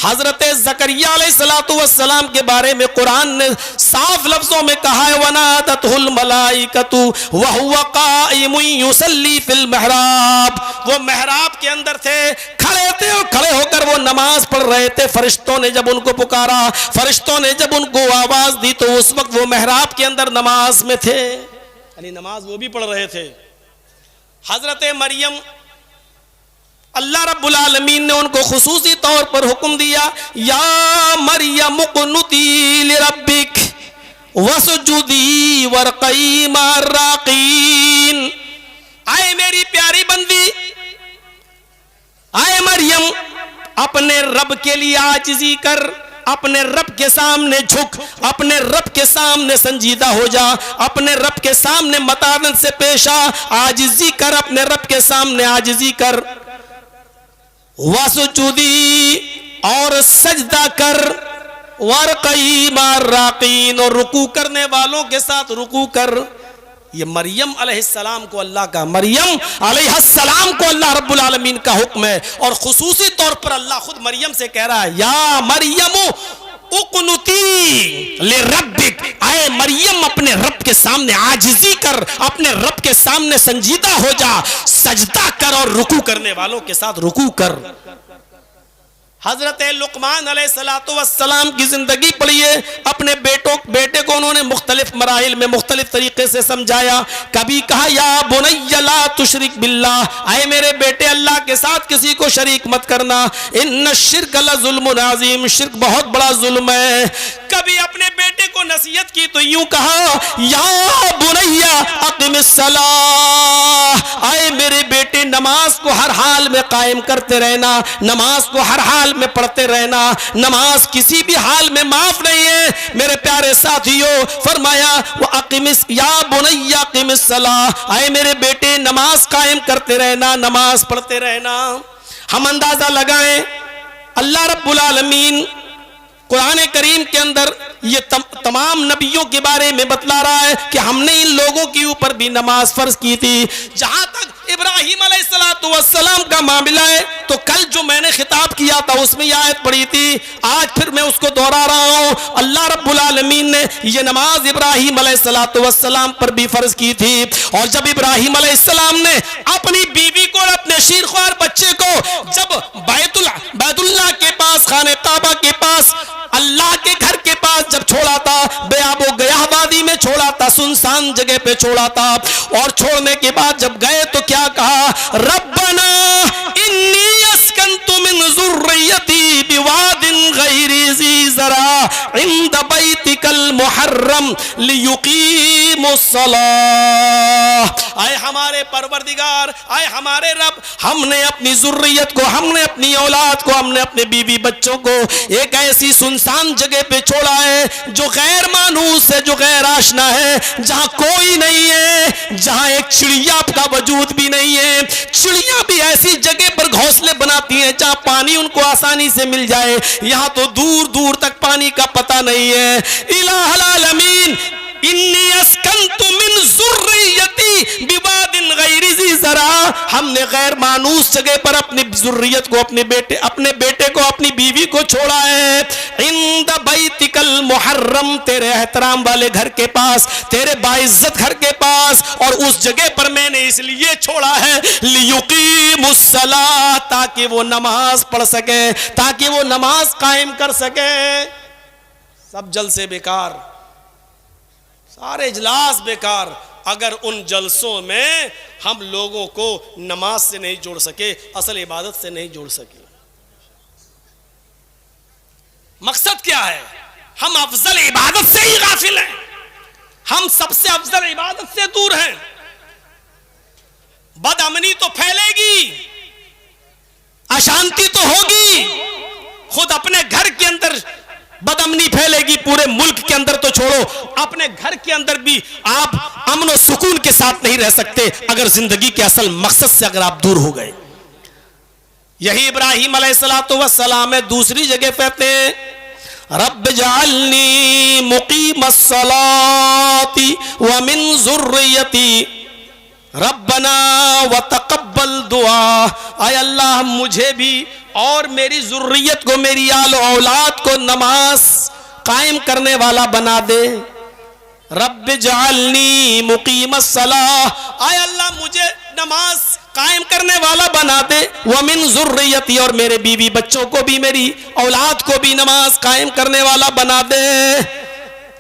हजरत ज़करिया अलैहिस्सलातु वस्सलाम के बारे में कुरान ने साफ लफ्जों में कहा है, वनादतहुल मलाइकतु वहुवा काइमुन युसल्ली फिल महराब। वो महराब के अंदर थे, खड़े थे और खड़े होकर वो नमाज पढ़ रहे थे। फरिश्तों ने जब उनको पुकारा, फरिश्तों ने जब उनको आवाज दी, तो उस वक्त वो मेहराब के अंदर नमाज में थे, यानी नमाज वो भी पढ़ रहे थे। हजरत मरियम, अल्लाह रब्बुल आलमीन ने उनको खुसूसी तौर पर हुक्म दिया, या मरियम उक़नुती लिरब्बिक वसजुदी वरक़ई मअर राक़ीन। आए मेरी प्यारी बंदी, आए मरियम, अपने रब के लिए आजिज़ी कर, अपने रब के सामने झुक, अपने रब के सामने संजीदा हो जा, अपने रब के सामने मतानत से पेश आ, आजिज़ी कर, अपने रब के सामने आजिज़ी कर। वसजुदी, और सजदा कर, वरक़ई मअर राक़ीन, और रुकू करने वालों के साथ रुकू कर। ये मरियम अलैहिस्सलाम को अल्लाह का, मरियम अलैहिस्सलाम को अल्लाह रब्बुल आलमीन का हुक्म है। और खुसूसी तौर पर अल्लाह खुद मरियम से कह रहा है, या मरियम उक़नुती लिरब्बिक। आए मरियम, अपने रब के सामने आजिज़ी कर, अपने रब के सामने संजीदा हो जा, सजदा कर और रुकू करने वालों के साथ रुकू कर। हजरत लुकमान अलैहिस्सलातु वस्सलाम की जिंदगी पढ़िए। अपने बेटे को उन्होंने मुख्तलिफ मराहिल में मुख्तलिफ तरीके से समझाया। कभी कहा, या बुनय्या ला तुशरिक बिल्लाह, आए मेरे बेटे अल्लाह के साथ किसी को शरीक मत करना, इन्न शिर्क लज़ुल्मुन अज़ीम, शिर्क बहुत बड़ा जुल्म है। कभी अपने बेटे को नसीहत की तो यूं कहा, या बुनय्या अक़िमिस्सलाह, आए मेरे बेटे नमाज को हर हाल में कायम करते रहना, नमाज को हर हाल में पढ़ते रहना, नमाज किसी भी हाल में माफ नहीं है। मेरे प्यारे साथियों, फरमाया वो अक़िमिस, या बुनय्या अक़िमिस्सलाह, आए मेरे बेटे नमाज कायम करते रहना, नमाज पढ़ते रहना। हम अंदाजा लगाएं अल्लाह रब्बुल आलमीन कुरान करीम के अंदर ये तमाम नबियों के बारे में बतला रहा है कि हमने इन लोगों के ऊपर भी नमाज फर्ज की थी। जहां तक इब्राहिम अलैहिस्सलाम का मामला है तो कल जो मैंने खिताब किया था उसमें यह आयत पढ़ी थी, आज फिर मैं उसको दोहरा रहा हूं। अल्लाह रब्बुल आलमीन ने ये नमाज इब्राहिम अलैहिस्सलाम पर भी फर्ज की थी। और जब इब्राहिम अलैहिस्सलाम ने अपनी बीवी को और अपने शीरख्वार बच्चे को जब बैतुल्लाह के पास, खाने काबा के पास, अल्लाह के घर के पास जब छोड़ा था, बेआबो गयाबादी में छोड़ा था, सुनसान जगह पे छोड़ा था, और छोड़ने के बाद जब गए तो क्या कहा, रब्बना इन्नी अस्कंतु मिन ज़ुर्रियती बिवादिन गैरि ज़ी ज़रा इंद बैतिकल मुहर्रम लियुकीमुस्सलाह। आए हमारे परवरदिगार, आए हमारे रब, हमने अपनी ज़ुर्रियत को, हमने अपनी औलाद को, हमने अपने बीवी बच्चों को एक ऐसी सुनसान जगह पे छोड़ा है जो गैर मानूस है, जो गैर आशना है, जहां कोई नहीं है, जहां एक चिड़िया का वजूद भी नहीं है। चिड़िया भी ऐसी जगह पर घोंसले बनाती हैं जहां पानी उनको आसानी से मिल जाए, यहां तो दूर दूर तक पानी का पता नहीं है। इलाहुल आलमीन इन्नी अस्कंतु मिन ज़ुर्रियती बिवादिन गैरि ज़ी ज़रा, हमने गैर मानूस जगह पर अपनी ज़ुर्रियत को, अपने बेटे को, अपनी बीवी को छोड़ा है। इंद बैतिकल मुहर्रम, तेरे एहतराम वाले घर के पास, तेरे बाइज्जत घर के पास, और उस जगह पर मैंने इसलिए छोड़ा है लियुकीमुस्सलाह, ताकि वो नमाज पढ़ सके, ताकि वो नमाज कायम कर सके। सब जलसे बेकार, सारे इजलास बेकार, अगर उन जलसों में हम लोगों को नमाज से नहीं जोड़ सके, असल इबादत से नहीं जोड़ सके। मकसद क्या है? हम अफजल इबादत से ही गाफिल हैं, हम सबसे अफजल इबादत से दूर हैं। बदअमनी तो फैलेगी, अशांति तो होगी, खुद अपने घर के अंदर बदअमनी फैलेगी, पूरे मुल्क के अंदर तो छोड़ो, अपने घर के अंदर भी आप अमन और सुकून के साथ नहीं रह सकते अगर जिंदगी के असल मकसद से अगर आप दूर हो गए। यही इब्राहिम अलैहिस्सलाम है। दूसरी जगह कहते हैं रब्ब जअलनी मुकीमस्सलाती व मिन ज़ुर्रियती रब्बना व तक़ब्बल दुआ। आय अल्लाह मुझे भी और मेरी ज़ुर्रियत को, मेरी आल औलाद को नमाज कायम करने वाला बना दे। रब्ब जअलनी मुकीमस्सलाह, आय अल्लाह मुझे नमाज कायम करने वाला बना दे। व मिन ज़ुर्रियती, और मेरे बीवी बच्चों को भी, मेरी औलाद को भी नमाज कायम करने वाला बना दे।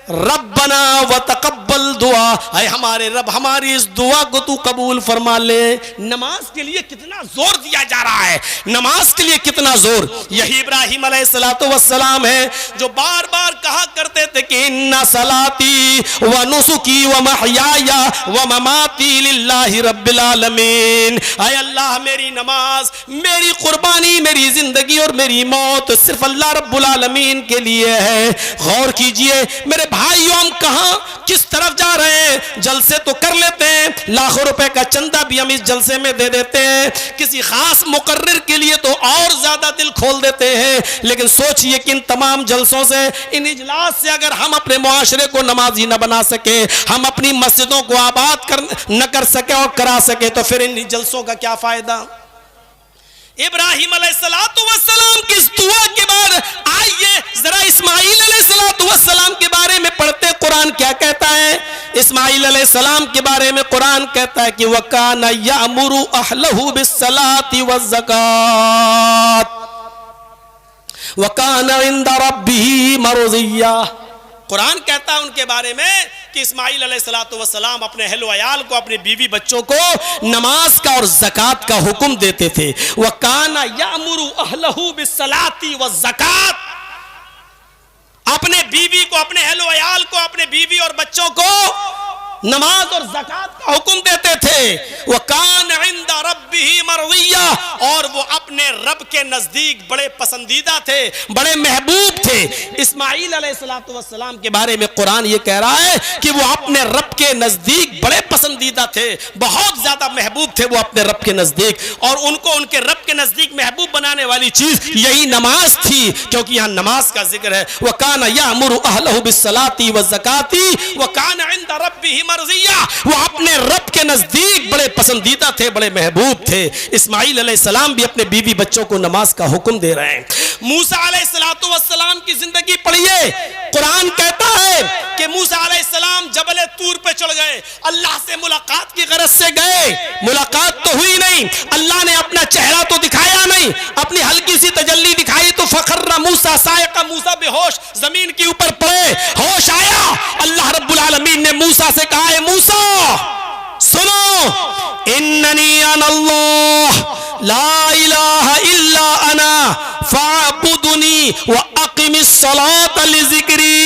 रब्बना व तक़ब्बल दुआ, ऐ हमारे रब हमारी इस दुआ को तू कबूल फरमा ले। नमाज के लिए कितना जोर दिया जा रहा है, नमाज के लिए कितना जोर। यही इब्राहिम अलैहिस्सलाम है जो बार बार कहा करते थे कि इन्ना सलाती व नुसुकी व महयाया व ममाती लिल्लाहि रब्बिल आलमीन। ऐ अल्लाह मेरी नमाज, मेरी कुर्बानी, मेरी जिंदगी और मेरी मौत सिर्फ अल्लाह रब्बुल आलमीन के लिए है। गौर कीजिए मेरे भाइयों, हम कहां किस तरफ जा रहे हैं? जलसे तो कर लेते हैं, लाखों रुपए का चंदा भी हम इस जलसे में दे देते हैं, किसी खास मुकर्रिर के लिए तो और ज्यादा दिल खोल देते हैं। लेकिन सोचिए कि इन तमाम जलसों से, इन इजलास से अगर हम अपने मुआशरे को नमाजी न बना सके, हम अपनी मस्जिदों को आबाद न कर सके और करा सके, तो फिर इन जलसों का क्या फायदा? इब्राहिम अलैहिस्सलाम की इस दुआ के बाद आइए जरा इस्माइल अलैहिस्सलाम के बारे में पढ़ते। कुरान क्या कहता है? इस्माइल अलैहिस्सलाम के बारे में कुरान कहता है कि वकाना यामुरु अहलहु बिस्सलाति वज़्ज़कात वकाना इंदा रब्बिही मर्ज़िया। कुरान कहता है उनके बारे में कि इस्माइल अलैहिस्सलाम अपने अहल अयाल को, अपने बीवी बच्चों को नमाज का और ज़कात का हुक्म देते थे। वकाना यामुरु अहलहु बिस्सलाति वज़्ज़कात, अपने बीवी को, अपने अहल अयाल को, अपने बीवी और बच्चों को नमाज और ज़कात का हुक्म देते थे। वह कान इंदा रब्बिही मरज़िया, और वो अपने रब के नजदीक बड़े पसंदीदा थे, बड़े महबूब थे। इस्माईल अलैहिस्सलातु वस्सलाम के बारे में कुरान ये कह रहा है कि वो अपने रब के नजदीक बड़े पसंदीदा थे, बहुत ज्यादा महबूब थे वो अपने रब के नजदीक। और उनको उनके रब के नजदीक महबूब बनाने वाली चीज यही नमाज थी, क्योंकि यहाँ नमाज का जिक्र है। वह कान यामुरु अहलहु बिस्सलाती व ज़काती व कान इंदा रब्बिही मरज़िया, वो अपने रब के नजदीक बड़े पसंदीदा थे, बड़े महबूब थे। इस्माईल अलैहिस्सलाम भी अपने बीवी बच्चों को नमाज का हुक्म दे रहे हैं। मूसा अलैहिस्सलातु वस्सलाम की जिंदगी पढ़िए, कुरान कहता है कि मूसा अलैहिस्सलाम जबल तूर पे चढ़ गए, अल्लाह से मुलाकात की गरज से गए, मुलाकात तो हुई नहीं, अल्लाह ने अपना चेहरा तो दिखाया नहीं, अपनी हल्की सी तजल्ली दिखाई तो फखर्रा मूसा सायका, मूसा बेहोश जमीन के ऊपर पड़े, होश आया। अल्लाह रब्बुल आलमीन ने मूसा से कहा है मूसा सुनो, इन्ननी अनल्लाह ला इलाहा इल्ला अना फअबुदनी व अक़िमिस सलात लिज़िक्री।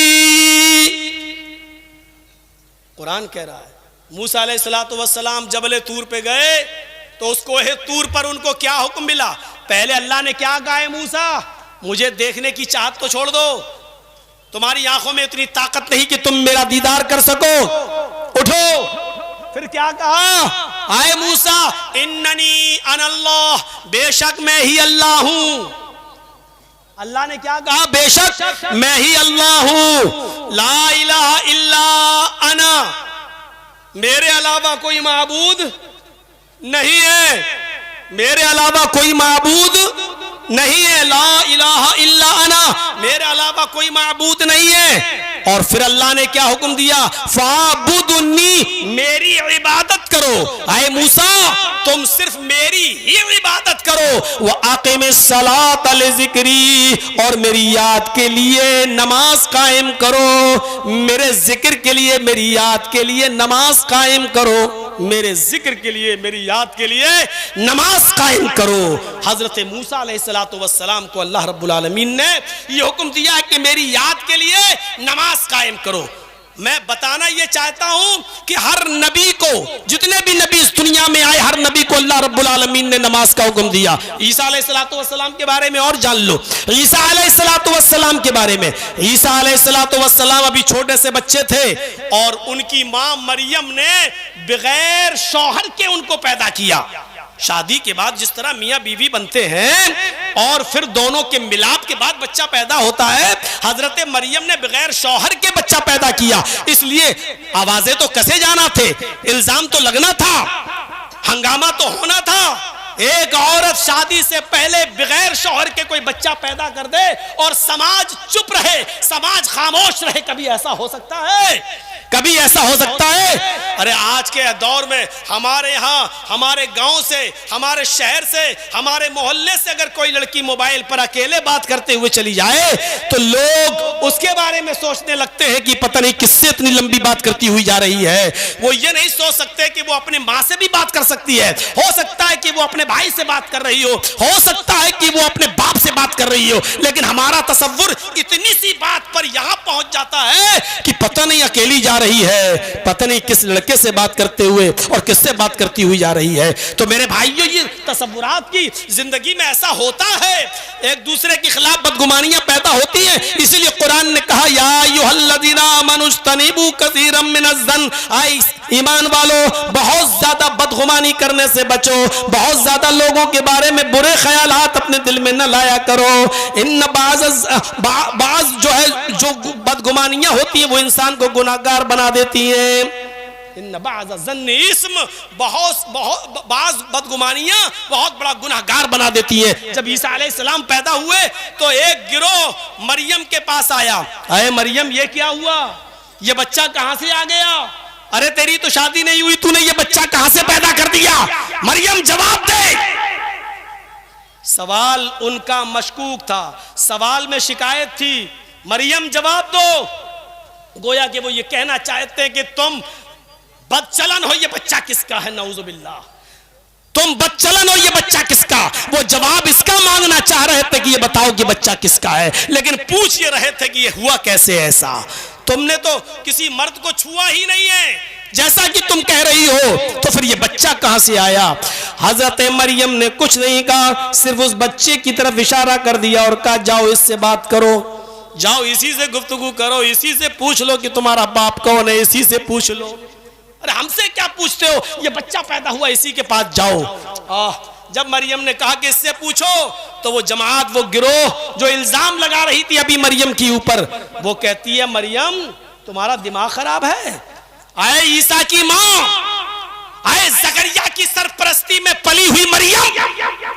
कुरान कह रहा है मूसा अलैहिस्सलातु वस्सलाम जबल तूर पे गए तो उसको तूर पर उनको क्या हुक्म मिला? पहले अल्लाह ने क्या कहा है, मूसा मुझे देखने की चाहत तो छोड़ दो, तुम्हारी आंखों में इतनी ताकत नहीं कि तुम मेरा दीदार कर सको, उठो। फिर क्या कहा? आए मूसा इन्ननी अनल्लाह, बेशक मैं ही अल्लाह हूं। अल्लाह ने क्या कहा? बेशक मैं ही अल्लाह हूं, ला इलाहा इल्ला अना, मेरे अलावा कोई माबूद नहीं है, मेरे अलावा कोई माबूद नहीं है, ला इलाहा इल्ला अना, मेरे अलावा कोई माबूद नहीं है। और फिर अल्लाह ने क्या हुक्म दिया? फाबुदुन्नी, मेरी इबादत करो। आए मूसा तुम सिर्फ मेरी ही इबादत करो, व अक़िमिस सलात लिज़िक्री, और मेरी याद के लिए नमाज कायम करो, मेरे जिक्र के लिए, मेरी याद के लिए नमाज कायम करो, मेरे जिक्र के लिए, मेरी याद के लिए नमाज कायम करो। हजरत मूसा अलैहिस्सलातु वस्सलाम को अल्लाह रब्बुल आलमीन ने यह हुक्म दिया है कि मेरी याद के लिए नमाज कायम करो। मैं बताना यह चाहता हूं कि हर नबी को, जितने भी नबी इस दुनिया में आए, हर नबी को अल्लाह रब्बुल आलमीन ने नमाज का हुक्म दिया। ईसा अलैहिस्सलातु वस्सलाम के बारे में और जान लो, ईसा अलैहिस्सलातु वस्सलाम के बारे में। ईसा अलैहिस्सलातु वस्सलाम अभी छोटे से बच्चे थे और उनकी मां मरियम ने बगैर शौहर के उनको पैदा किया। शादी के बाद जिस तरह मियां बीवी बनते हैं और फिर दोनों के मिलाप के बाद बच्चा पैदा होता है, हजरत मरियम ने बगैर शौहर के बच्चा पैदा किया। इसलिए आवाजें तो कसे जाना थे, इल्जाम तो लगना था, हंगामा तो होना था। एक औरत शादी से पहले बगैर शौहर के कोई बच्चा पैदा कर दे और समाज चुप रहे, समाज खामोश रहे, कभी ऐसा हो सकता है? कभी ऐसा हो सकता है? अरे आज के दौर में हमारे यहाँ, हमारे गांव से, हमारे शहर से, हमारे मोहल्ले से अगर कोई लड़की मोबाइल पर अकेले बात करते हुए चली जाए तो लोग उसके बारे में सोचने लगते हैं कि पता नहीं किससे इतनी लंबी बात करती हुई जा रही है। वो ये नहीं सोच सकते कि वो अपने माँ से भी बात कर सकती है, हो सकता है कि वो अपने भाई से बात कर रही हो सकता है कि वो अपने बाप से बात कर रही हो, लेकिन हमारा तसव्वुर इतनी सी बात पर यहां पहुंच जाता है कि पता नहीं अकेली जा रही है, पता नहीं किस लड़के से बात करते हुए और किससे बात करती हुई जा रही है। तो मेरे भाइयों, ये तसव्वुरात की जिंदगी में ऐसा होता है, एक दूसरे के खिलाफ बदगुमानियां पैदा होती हैं। इसलिए कुरान ने कहा या अय्युहल्लज़ीना आमनुज्तनिबू कसीरम मिनज़्ज़न, आई ईमान वालों बहुत ज्यादा बदगुमानी करने से बचो, बहुत ज्यादा लोगों के बारे में बुरे ख्यालात अपने दिल में न लाया करो। इन बाज जो है, जो बदगुमानियां होती हैं वो इंसान को गुनाहगार बना देती हैं। इन बाज़ ज़न्न इस्म, बाज़ बदगुमानियां बहुत बड़ा गुनाहगार बना देती हैं। जब ईसा अलैहिस्सलाम पैदा हुए तो एक गिरोह मरियम के पास आया, अरे मरियम ये क्या हुआ, ये बच्चा कहां से आ गया? अरे तेरी तो शादी नहीं हुई, तूने ये बच्चा कहां से पैदा कर दिया? मरियम जवाब दे। सवाल उनका मशकूक था, सवाल में शिकायत थी, मरियम जवाब दो। गोया कि वो ये कहना चाहते हैं कि तुम बदचलन हो, ये बच्चा किसका है? नऊजुबिल्लाह, तुम बदचलन हो, ये बच्चा किसका? वो जवाब इसका मांगना चाह रहे थे कि ये बताओ कि बच्चा किसका है, लेकिन पूछ ये रहे थे कि ये हुआ कैसे ऐसा? तुमने तो किसी मर्द को छुआ ही नहीं है, जैसा कि तुम कह रही हो, तो फिर ये बच्चा कहां से आया? हजरत मरियम ने कुछ नहीं कहा, सिर्फ उस बच्चे की तरफ इशारा कर दिया और कहा जाओ इससे बात करो, जाओ इसी से गुफ्तगू करो, इसी से पूछ लो कि तुम्हारा बाप कौन है, इसी से पूछ लो। अरे हमसे क्या पूछते हो, ये बच्चा पैदा हुआ इसी के पास जाओ। जब मरियम ने कहा कि इससे पूछो, तो वो जमात, वो गिरोह जो इल्जाम लगा रही थी अभी मरियम के ऊपर, वो कहती है मरियम तुम्हारा दिमाग खराब है? आए ईसा की मां, आए जकरिया की सरपरस्ती में पली हुई मरियम,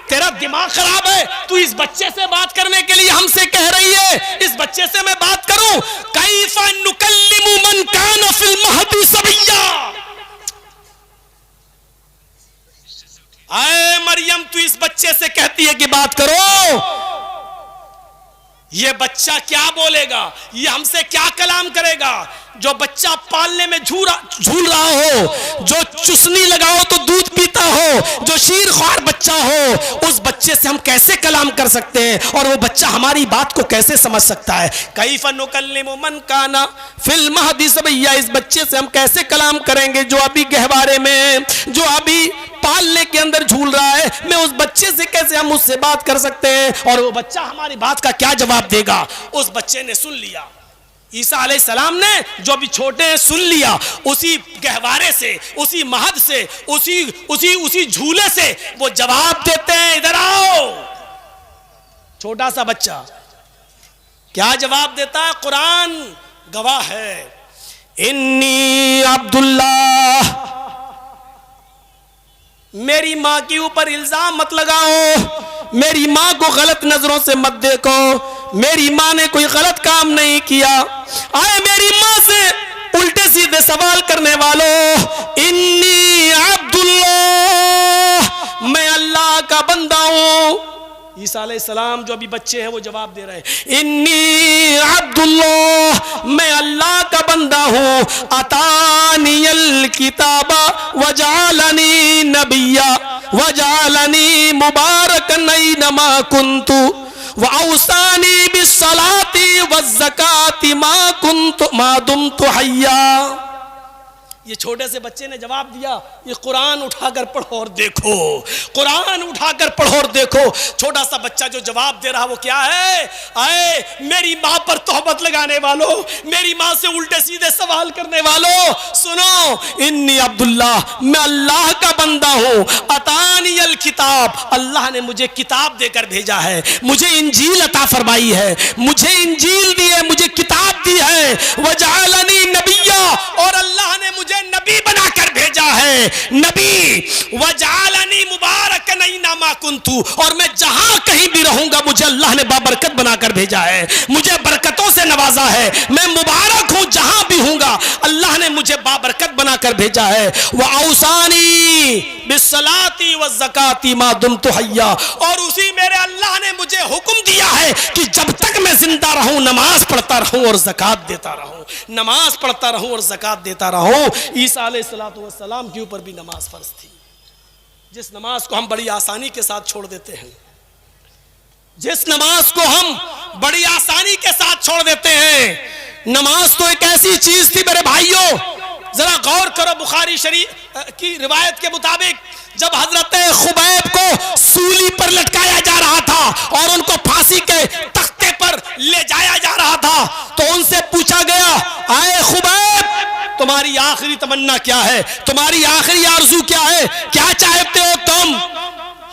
तेरा दिमाग खराब है? तू इस बच्चे से बात करने के लिए हमसे कह रही है इस बच्चे से मैं बात करूं? कैफा नुकल्लिमु मन कान फिल महदी सबिया। आए मरियम, तू इस बच्चे से कहती है कि बात करो, ये बच्चा क्या बोलेगा, ये हमसे क्या कलाम करेगा? जो बच्चा पालने में झूल रहा हो, जो चुसनी लगाओ तो दूध पीता हो, जो शीर ख्वार बच्चा हो, उस बच्चे से हम कैसे कलाम कर सकते हैं? और वो बच्चा हमारी बात को कैसे समझ सकता है? कैफ़ा नुकल्लिमु मन काना फिल महदी सबिया, इस बच्चे से हम कैसे कलाम करेंगे जो अभी गहवारे में, जो अभी पालने के अंदर झूल रहा है? मैं उस बच्चे से कैसे हम उससे बात कर सकते हैं? और वो बच्चा हमारी बात का क्या जवाब देगा? उस बच्चे ने सुन लिया, ईसा अलैहिस्सलाम ने जो अभी छोटे हैं सुन लिया, उसी गहवारे से, उसी महद से, उसी झूले से वो जवाब देते हैं, इधर आओ। छोटा सा बच्चा क्या जवाब देता है? कुरान गवाह है, इन्नी अब्दुल्लाह, मेरी मां के ऊपर इल्जाम मत लगाओ, मेरी मां को गलत नजरों से मत देखो, मेरी मां ने कोई गलत काम नहीं किया। आए मेरी मां से उल्टे सीधे सवाल करने वालों, इन्नी अब्दुल्लाह, मैं अल्लाह का बंदा हूं। ईसा अलैहिस्सलाम जो अभी बच्चे हैं वो जवाब दे रहे हैं, इन्नी अब्दुल्लाह, मैं अल्लाह का बंदा हूं, अतानियल किताबा वजालनी नबिया वजालनी मुबारकन ऐनमा कुन्तु वऔसानी बिस्सलाती वज़्ज़काती मा दुमतु हय्या। ये छोटे से बच्चे ने जवाब दिया, ये कुरान उठाकर पढ़ो और देखो, कुरान उठाकर पढ़ो और देखो। छोटा सा बच्चा जो जवाब दे रहा वो क्या है? आए मेरी मां पर तोहमत लगाने वालों, मेरी मां से उल्टे सीधे सवाल करने वालों, सुनो, इन्नी अब्दुल्लाह, मैं अल्लाह का बंदा हूं, अतानियल किताब, अल्लाह ने मुझे किताब देकर भेजा है, मुझे इंजील अता फरमाई है, मुझे इंजील दी है, मुझे किताब दी है, वजालनी नबिया, और अल्लाह ने मुझे नबी बनाकर भेजा है, नबी, वजालनी मुबारकन ऐनमा कुन्तु, और मैं जहां कहीं भी रहूंगा मुझे अल्लाह ने बाबरकत बनाकर भेजा है, मुझे बरकतों से नवाजा है, मैं मुबारक हूं, जहां भी हूंगा अल्लाह ने मुझे बाबरकत बनाकर भेजा है। वऔसानी बिस्सलाती वज़्ज़काती मा दुमतु हय्या, और उसी मेरे अल्लाह ने मुझे हुक्म दिया है कि जब तक मैं जिंदा रहूं नमाज पढ़ता रहूं और ज़कात देता रहूं, नमाज पढ़ता रहूं और ज़कात देता रहूं। ईसा अलैहिस्सलातु वस्सलाम के ऊपर भी नमाज फर्ज थी, जिस नमाज को हम बड़ी आसानी के साथ छोड़ देते हैं, जिस नमाज को हम बड़ी आसानी के साथ छोड़ देते हैं। नमाज तो एक ऐसी चीज थी मेरे भाइयों, जरा गौर करो, बुखारी शरीफ की रिवायत के मुताबिक जब हजरत खुबैब को सूली पर लटकाया जा रहा था और उनको फांसी के तख्ते पर ले जाया जा रहा था, तो उनसे पूछा गया, आए खुबैब तुम्हारी आखिरी तमन्ना क्या है, तुम्हारी आखिरी आरज़ू क्या है, क्या चाहते हो तुम?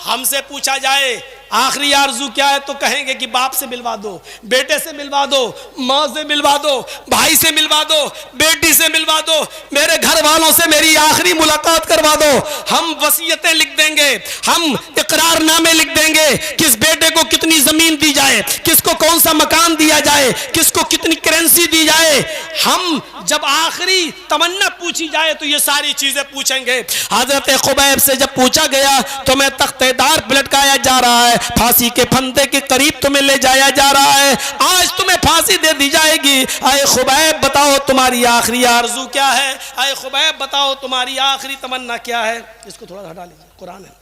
हमसे पूछा जाए आखिरी आरज़ू क्या है तो कहेंगे कि बाप से मिलवा दो, बेटे से मिलवा दो, माँ से मिलवा दो, भाई से मिलवा दो, बेटी से मिलवा दो, मेरे घर वालों से मेरी आखिरी मुलाकात करवा दो। हम वसीयतें लिख देंगे, हम इकरारनामे लिख देंगे, किस बेटे को कितनी जमीन दी जाए, किसको कौन सा मकान दिया जाए, किसको कितनी करेंसी दी जाए। हम जब आखिरी तमन्ना पूछी जाए तो ये सारी चीजें पूछेंगे। हजरत खुबैब से जब पूछा गया तो मैं तख्तेदार पर लटकाया जा रहा है, फांसी के फंदे के करीब तुम्हें ले जाया जा रहा है, आज तुम्हें फांसी दे दी जाएगी। आए खुबैब बताओ तुम्हारी आखिरी आरज़ू क्या है, आए खुबैब बताओ तुम्हारी आखिरी तमन्ना क्या है। इसको थोड़ा हटा लीजिए, कुरान है।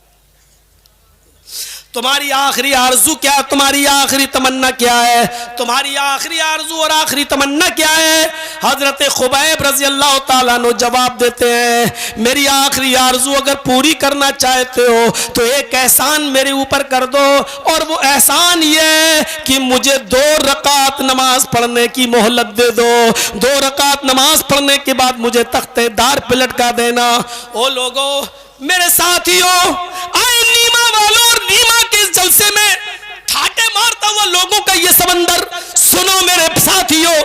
तुम्हारी आखिरी आरजू क्या है, तुम्हारी आखिरी तमन्ना क्या है, तुम्हारी आखिरी आरजू और आखिरी तमन्ना क्या है। हजरत खुबैब रजी अल्लाह ताला अन्हु जवाब देते हैं, मेरी आखिरी आरजू अगर पूरी करना चाहते हो तो एक एहसान मेरे ऊपर कर दो, और वो एहसान ये है कि मुझे 2 रकात नमाज पढ़ने की मोहलत दे दो। 2 रकात नमाज पढ़ने के बाद मुझे तख्तेदार पे लटका देना। ओ लोगों, मेरे साथियों, आए नीमा वालों और नीमा के इस जलसे में ठाटे मारता हुआ लोगों का ये समंदर सुनो मेरे साथियों।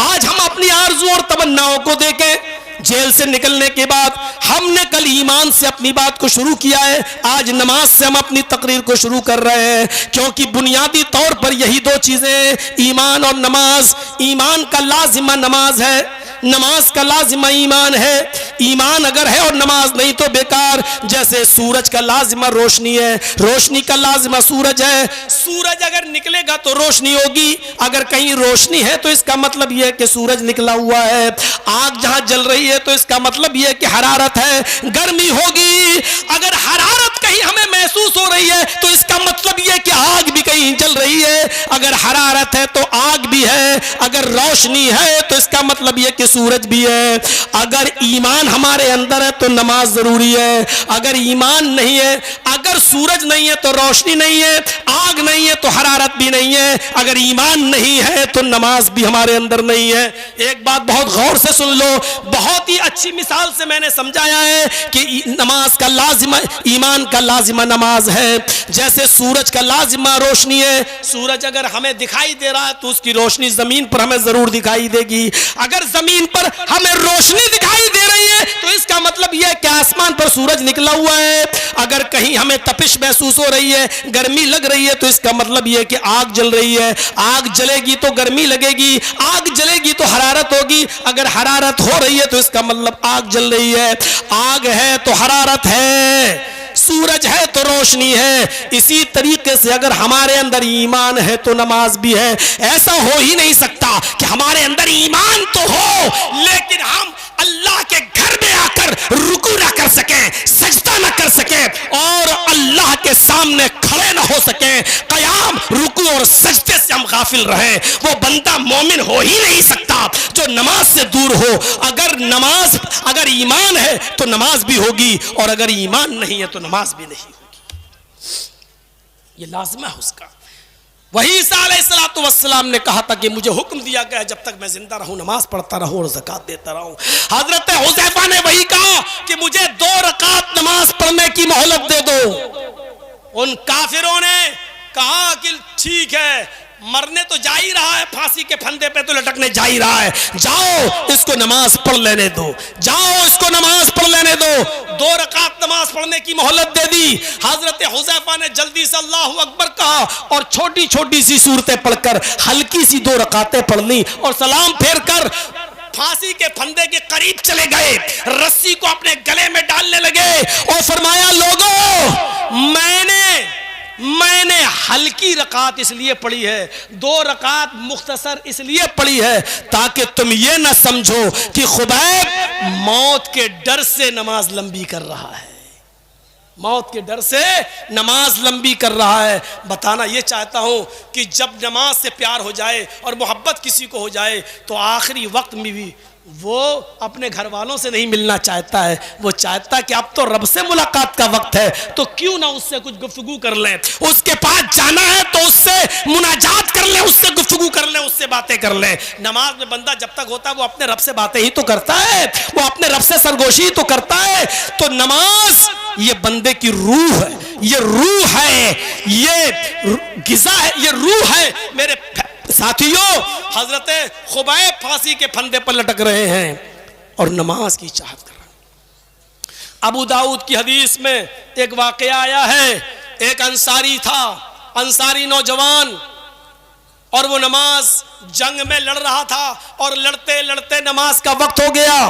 आज हम अपनी आरज़ू और तमन्नाओं को देखें। जेल से निकलने के बाद हमने कल ईमान से अपनी बात को शुरू किया है, आज नमाज से हम अपनी तकरीर को शुरू कर रहे हैं, क्योंकि बुनियादी तौर पर यही 2 चीजें, ईमान और नमाज। ईमान का लाजिमा नमाज है, नमाज का लाजिमा ईमान है। ईमान अगर है और नमाज नहीं तो बेकार। जैसे सूरज का लाजिमा रोशनी है, रोशनी का लाजिमा सूरज है। सूरज अगर निकलेगा तो रोशनी होगी, अगर कहीं रोशनी है तो इसका मतलब यह है कि सूरज निकला हुआ है। आग जहां जल रही है तो इसका मतलब यह है कि हरारत है, गर्मी होगी। अगर हरारत कहीं हमें महसूस हो रही है तो इसका मतलब यह है कि आग भी कहीं जल रही है। अगर हरारत है तो आग भी है, अगर रोशनी है तो इसका मतलब यह कि सूरज भी है। अगर ईमान हमारे अंदर है तो नमाज जरूरी है। अगर ईमान नहीं है, अगर सूरज नहीं है तो रोशनी नहीं है, आग नहीं है तो हरारत भी नहीं है। अगर ईमान नहीं है तो नमाज भी हमारे अंदर नहीं है। एक बात बहुत गौर से सुन लो, बहुत ही अच्छी मिसाल से मैंने समझाया है कि नमाज का लाजिमा, ईमान का लाजिमा नमाज है। जैसे सूरज का लाजिमा रोशनी है। सूरज अगर हमें दिखाई दे रहा है तो उसकी रोशनी जमीन पर हमें जरूर दिखाई देगी। अगर जमीन पर हमें रोशनी दिखाई दे रही है तो इसका मतलब यह है कि आसमान पर सूरज निकला हुआ है। अगर कहीं हमें तपिश महसूस हो रही है, गर्मी लग रही है, तो इसका मतलब यह है कि आग जल रही है। आग जलेगी तो गर्मी लगेगी, आग जलेगी तो हरारत होगी। अगर हरारत हो रही है तो इसका मतलब आग जल रही है। आग है तो हरारत है, सूरज है तो रोशनी है। इसी तरीके से अगर हमारे अंदर ईमान है तो नमाज भी है। ऐसा हो ही नहीं सकता कि हमारे अंदर ईमान तो हो लेकिन हम अल्लाह के घर में आकर रुकू ना कर सके, सजदा ना कर सके और अल्लाह के सामने खड़े ना हो सके। कयाम, रुकू और सजदे से हम गाफिल रहे। वो बंदा मोमिन हो ही नहीं सकता जो नमाज से दूर हो। अगर ईमान है तो नमाज भी होगी, और अगर ईमान नहीं है तो नमाज भी नहीं होगी। ये लाज़िमा है उसका। वही ईसा अलैहिस्सलाम ने कहा था कि मुझे हुक्म दिया गया जब तक मैं जिंदा रहूं नमाज पढ़ता रहूं और ज़कात देता रहूं। हजरत हुज़ैफा ने वही कहा कि मुझे 2 रकात नमाज पढ़ने की मोहलत दे दो। उन काफिरों ने कहा कि ठीक है, मरने तो जा ही रहा है, फांसी के फंदे पे तो लटकने जा ही रहा है, जाओ इसको नमाज पढ़ लेने दो, जाओ इसको नमाज पढ़ लेने दो। 2 रकात नमाज पढ़ने की मोहलत दे दी। हजरत हुज़ैफा ने जल्दी से अल्लाहु अकबर कहा और छोटी छोटी सी सूरतें पढ़कर हल्की सी 2 रकातें पढ़ ली और सलाम फेर कर फांसी के फंदे के करीब चले गए, रस्सी को अपने गले में डालने लगे और फरमाया, लोगों मैंने हल्की रकात इसलिए पढ़ी है, 2 रकात मुख्तसर इसलिए पढ़ी है ताकि तुम ये ना समझो कि खुबैब मौत के डर से नमाज लंबी कर रहा है, मौत के डर से नमाज लंबी कर रहा है। बताना ये चाहता हूं कि जब नमाज से प्यार हो जाए और मोहब्बत किसी को हो जाए तो आखिरी वक्त में भी वो अपने घर वालों से नहीं मिलना चाहता है, वो चाहता है कि अब तो रब से मुलाकात का वक्त है तो क्यों ना उससे कुछ गुफ्तगू कर लें, उसके पास जाना है तो उससे मुनाजात कर लें, उससे गुफ्तगू कर लें, उससे बातें कर लें। नमाज में बंदा जब तक होता है वो अपने रब से बातें ही तो करता है, वो अपने रब से सरगोशी ही तो करता है। तो नमाज ये बंदे की रूह है, ये रूह है, ये गिज़ा है, ये रूह है। मेरे साथियों, हजरत खुबैब फांसी के फंदे पर लटक रहे हैं और नमाज की चाहत कर रहे हैं। अबू दाऊद की हदीस में एक वाकया आया है, एक अंसारी था, अंसारी नौजवान, और वो नमाज जंग में लड़ रहा था और लड़ते लड़ते नमाज का वक्त हो गया।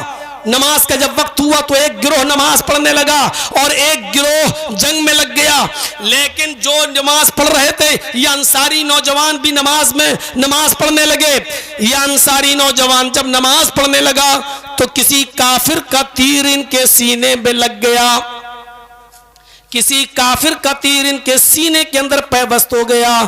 नमाज का जब वक्त हुआ तो एक गिरोह नमाज पढ़ने लगा और एक गिरोह जंग में लग गया। लेकिन जो नमाज पढ़ रहे थे ये अंसारी नौजवान भी नमाज पढ़ने लगे। ये अंसारी नौजवान जब नमाज पढ़ने लगा तो किसी काफिर का तीर इनके सीने में लग गया। किसी काफिर का तीर इनके सीने के अंदर पैबस्त हो गया।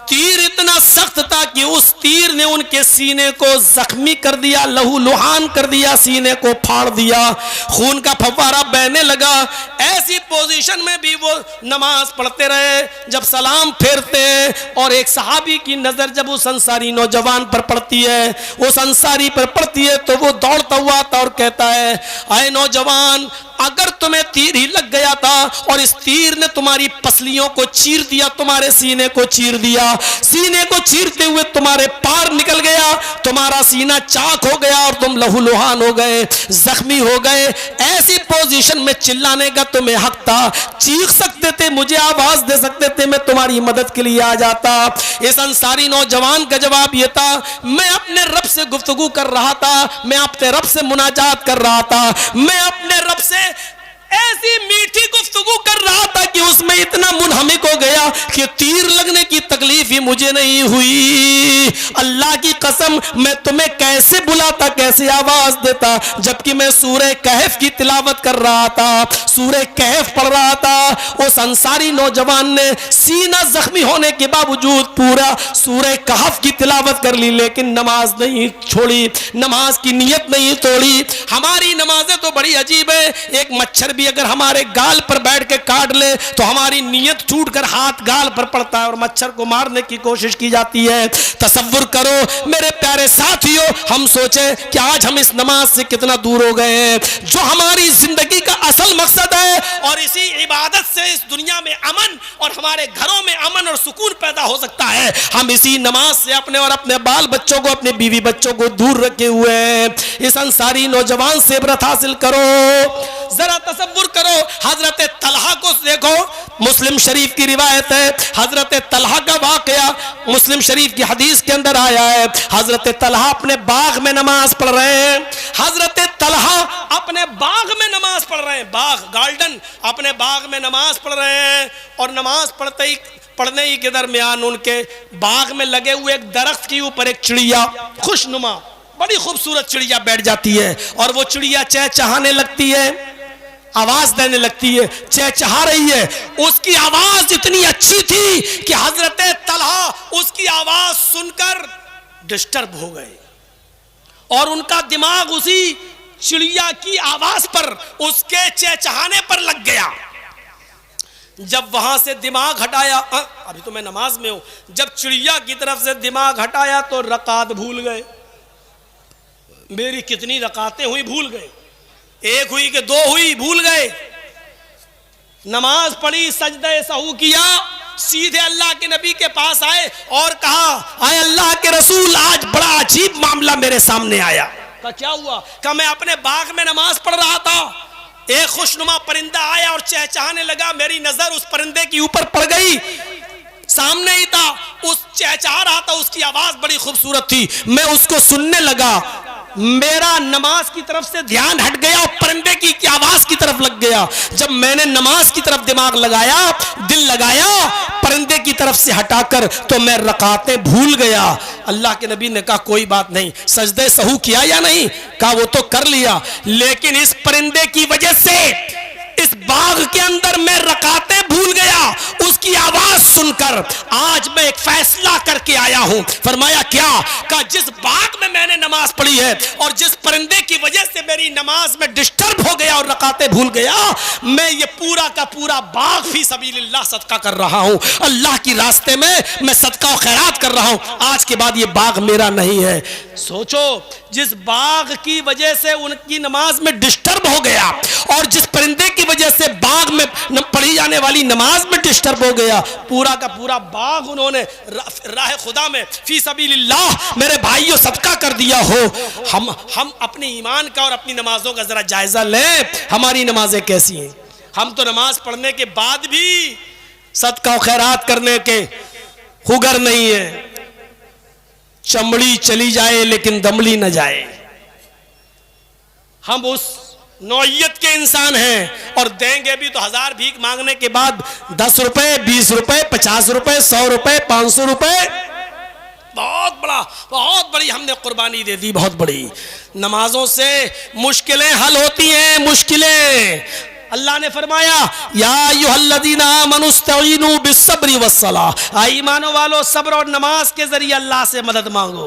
तीर इतना सख्त था कि उस तीर ने उनके सीने को जख्मी कर दिया, लहू लुहान कर दिया, सीने को फाड़ दिया, खून का फव्वारा बहने लगा। ऐसी पोजीशन में भी वो नमाज पढ़ते रहे। जब सलाम फेरते और एक सहाबी की नजर जब उस अंसारी नौजवान पर पड़ती है, उस अंसारी पर पड़ती है, तो वो दौड़ता हुआ आता और कहता है, आए नौजवान, अगर तुम्हें तीर ही लग गया था और इस तीर ने तुम्हारी पसलियों को चीर दिया, तुम्हारे सीने को चीर दिया, सीने को चीरते हुए तुम्हारे पार निकल गया, तुम्हारा सीना चाक हो गया और तुम लहूलुहान हो गए, जख्मी हो गए, ऐसी पोजीशन में चिल्लाने का तुम्हें हक था, चीख सकते थे, मुझे आवाज दे सकते थे, मैं तुम्हारी मदद के लिए आ जाता। इस अंसारी नौजवान का जवाब यह था, मैं अपने रब से गुफ्तगू कर रहा था, मैं अपने रब से मुनाजात कर रहा था, मैं अपने रब से ऐसी मीठी गुफ्तगू कर रहा था कि उसमें इतना मुनहमिक हो गया कि तीर लगने की तकलीफ ही मुझे नहीं हुई। अल्लाह की कसम, मैं तुम्हें कैसे बुलाता, कैसे आवाज देता, जबकि मैं सूरह कहफ की तिलावत कर रहा था, सूरह कहफ पढ़ रहा था। उस अंसारी नौजवान ने सीना जख्मी होने के बावजूद पूरा सूरह कहफ की तिलावत कर ली, लेकिन नमाज नहीं छोड़ी, नमाज की नियत नहीं तोड़ी। हमारी नमाजें तो बड़ी अजीब है। एक मच्छर अगर हमारे गाल पर बैठ के काट ले तो हमारी नियत टूटकर हाथ गाल पर पड़ता है और मच्छर को मारने की कोशिश की जाती है। तसव्वुर करो मेरे प्यारे साथियों, हम सोचे कि आज हम इस नमाज से कितना दूर हो गए हैं, जो हमारी जिंदगी का असल मकसद है, और इसी इबादत से इस दुनिया में अमन और हमारे घरों में अमन और सुकून पैदा हो सकता है। हम इसी नमाज से अपने और अपने बाल बच्चों को, अपने बीवी बच्चों को दूर रखे हुए हैं। इस अंसारी नौजवान से इबरत हासिल करो, जरा तसव्वुर करो। हजरत तलहा को देखो, मुस्लिम शरीफ की रिवायत है, हजरत तलहा का वाकया मुस्लिम शरीफ की हदीस के अंदर आया है। हजरत तलहा अपने बाग में नमाज पढ़ रहे हैं, हजरत तलहा अपने बाग में नमाज पढ़ रहे हैं, बाग गार्डन, अपने बाग में नमाज पढ़ रहे हैं, और नमाज पढ़ने ही के दरमियान उनके बाग में लगे हुए एक दरख्त के ऊपर एक चिड़िया, खुशनुमा बड़ी खूबसूरत चिड़िया बैठ जाती है, और वो चिड़िया चहचहाने लगती है, आवाज देने लगती है, चहचहा रही है। उसकी आवाज इतनी अच्छी थी कि हजरत तलहा उसकी आवाज सुनकर डिस्टर्ब हो गए और उनका दिमाग उसी चिड़िया की आवाज पर, उसके चहचहाने पर लग गया। जब वहां से दिमाग हटाया, अभी तो मैं नमाज में हूं, जब चिड़िया की तरफ से दिमाग हटाया तो रकात भूल गए। मेरी कितनी रकातें हुई भूल गए, एक हुई कि दो हुई भूल गए। नमाज पढ़ी, सजदे सहू किया, सीधे अल्लाह के नबी के पास आए और कहा, आए अल्लाह के रसूल, आज बड़ा अजीब मामला मेरे सामने आया। कहा क्या हुआ? कहा मैं अपने बाग में नमाज पढ़ रहा था, एक खुशनुमा परिंदा आया और चहचहाने लगा, मेरी नजर उस परिंदे के ऊपर पड़ गई, सामने ही था, उस चहचहा रहा था, उसकी आवाज बड़ी खूबसूरत थी, मैं उसको सुनने लगा, मेरा नमाज की तरफ से ध्यान हट गया और परिंदे की आवाज की तरफ लग गया। जब मैंने नमाज की तरफ दिमाग लगाया, दिल लगाया परिंदे की तरफ से हटाकर, तो मैं रकातें भूल गया। अल्लाह के नबी ने कहा कोई बात नहीं, सजदे सहू किया या नहीं? कहा वो तो कर लिया, लेकिन इस परिंदे की वजह से इस बाग के अंदर मैं रकातें भूल गया, उसकी आवाज सुनकर आज मैं एक फैसला करके आया हूं। फरमाया क्या? कहा जिस बाग में मैंने नमाज पढ़ी है और जिस परिंदे की वजह से मेरी नमाज में डिस्टर्ब हो गया और रकातें भूल गया, मैं ये पूरा का पूरा बाग फी सबीलिल्लाह सदका कर रहा हूं, अल्लाह की रास्ते में मैं सदका और खैरात कर रहा हूं, आज के बाद ये बाग मेरा नहीं है। सोचो, जिस बाग की वजह से उनकी नमाज में डिस्टर्ब हो गया और जिस परिंदे की वजह से बाग में पढ़ी जाने वाली नमाज में डिस्टर्ब हो गया, पूरा का पूरा बाग उन्होंने राह खुदा में फी सबीलिल्लाह मेरे भाइयों सदका कर दिया हो। हम अपने ईमान का और अपनी नमाजों का जरा जायजा लें, हमारी नमाजें कैसी हैं? हम तो नमाज पढ़ने के बाद भी सदका और खैरात करने के हुगर नहीं है। चमड़ी चली जाए लेकिन दमड़ी न जाए, हम उस नौइयत के इंसान हैं, और देंगे भी तो 1000 भीख मांगने के बाद 10 रुपए, 20 रुपए, 50 रुपए, 100 रुपए, 500 रुपए, बहुत बड़ी हमने कुर्बानी दे दी, बहुत बड़ी। नमाजों से मुश्किलें हल होती हैं, मुश्किलें अल्लाह ने फरमाया या अय्युहल्लज़ीना आमनुस्तईनु बिस्सब्रि वस्सलाह, ईमान वालो सब्र और नमाज के जरिए अल्लाह से मदद मांगो,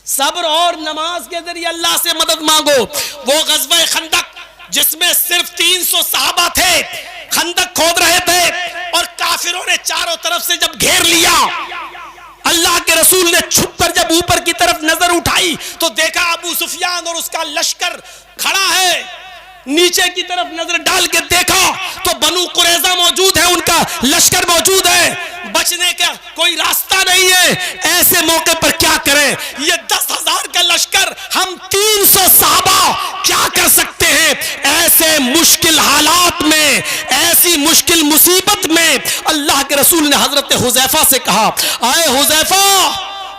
सब्र और नमाज के जरिए अल्लाह से मदद मांगो। वो ग़ज़वा खंदक जिसमें सिर्फ 300 सहाबा थे, खंदक खोद रहे थे और काफिरों ने चारों तरफ से जब घेर लिया, अल्लाह के रसूल ने छुपकर जब ऊपर की तरफ नजर उठाई तो देखा अबू सुफियान और उसका लश्कर खड़ा है। नीचे की तरफ नजर डाल के देखा तो बनु कुरैज़ा मौजूद है, उनका लश्कर मौजूद है, बचने का कोई रास्ता नहीं है। ऐसे मौके पर क्या करें? ये 10,000 का लश्कर, हम 300 सहाबा क्या कर सकते हैं? ऐसे मुश्किल हालात में, ऐसी मुश्किल मुसीबत में अल्लाह के रसूल ने हजरत हुज़ैफा से कहा, आए हुज़ैफा,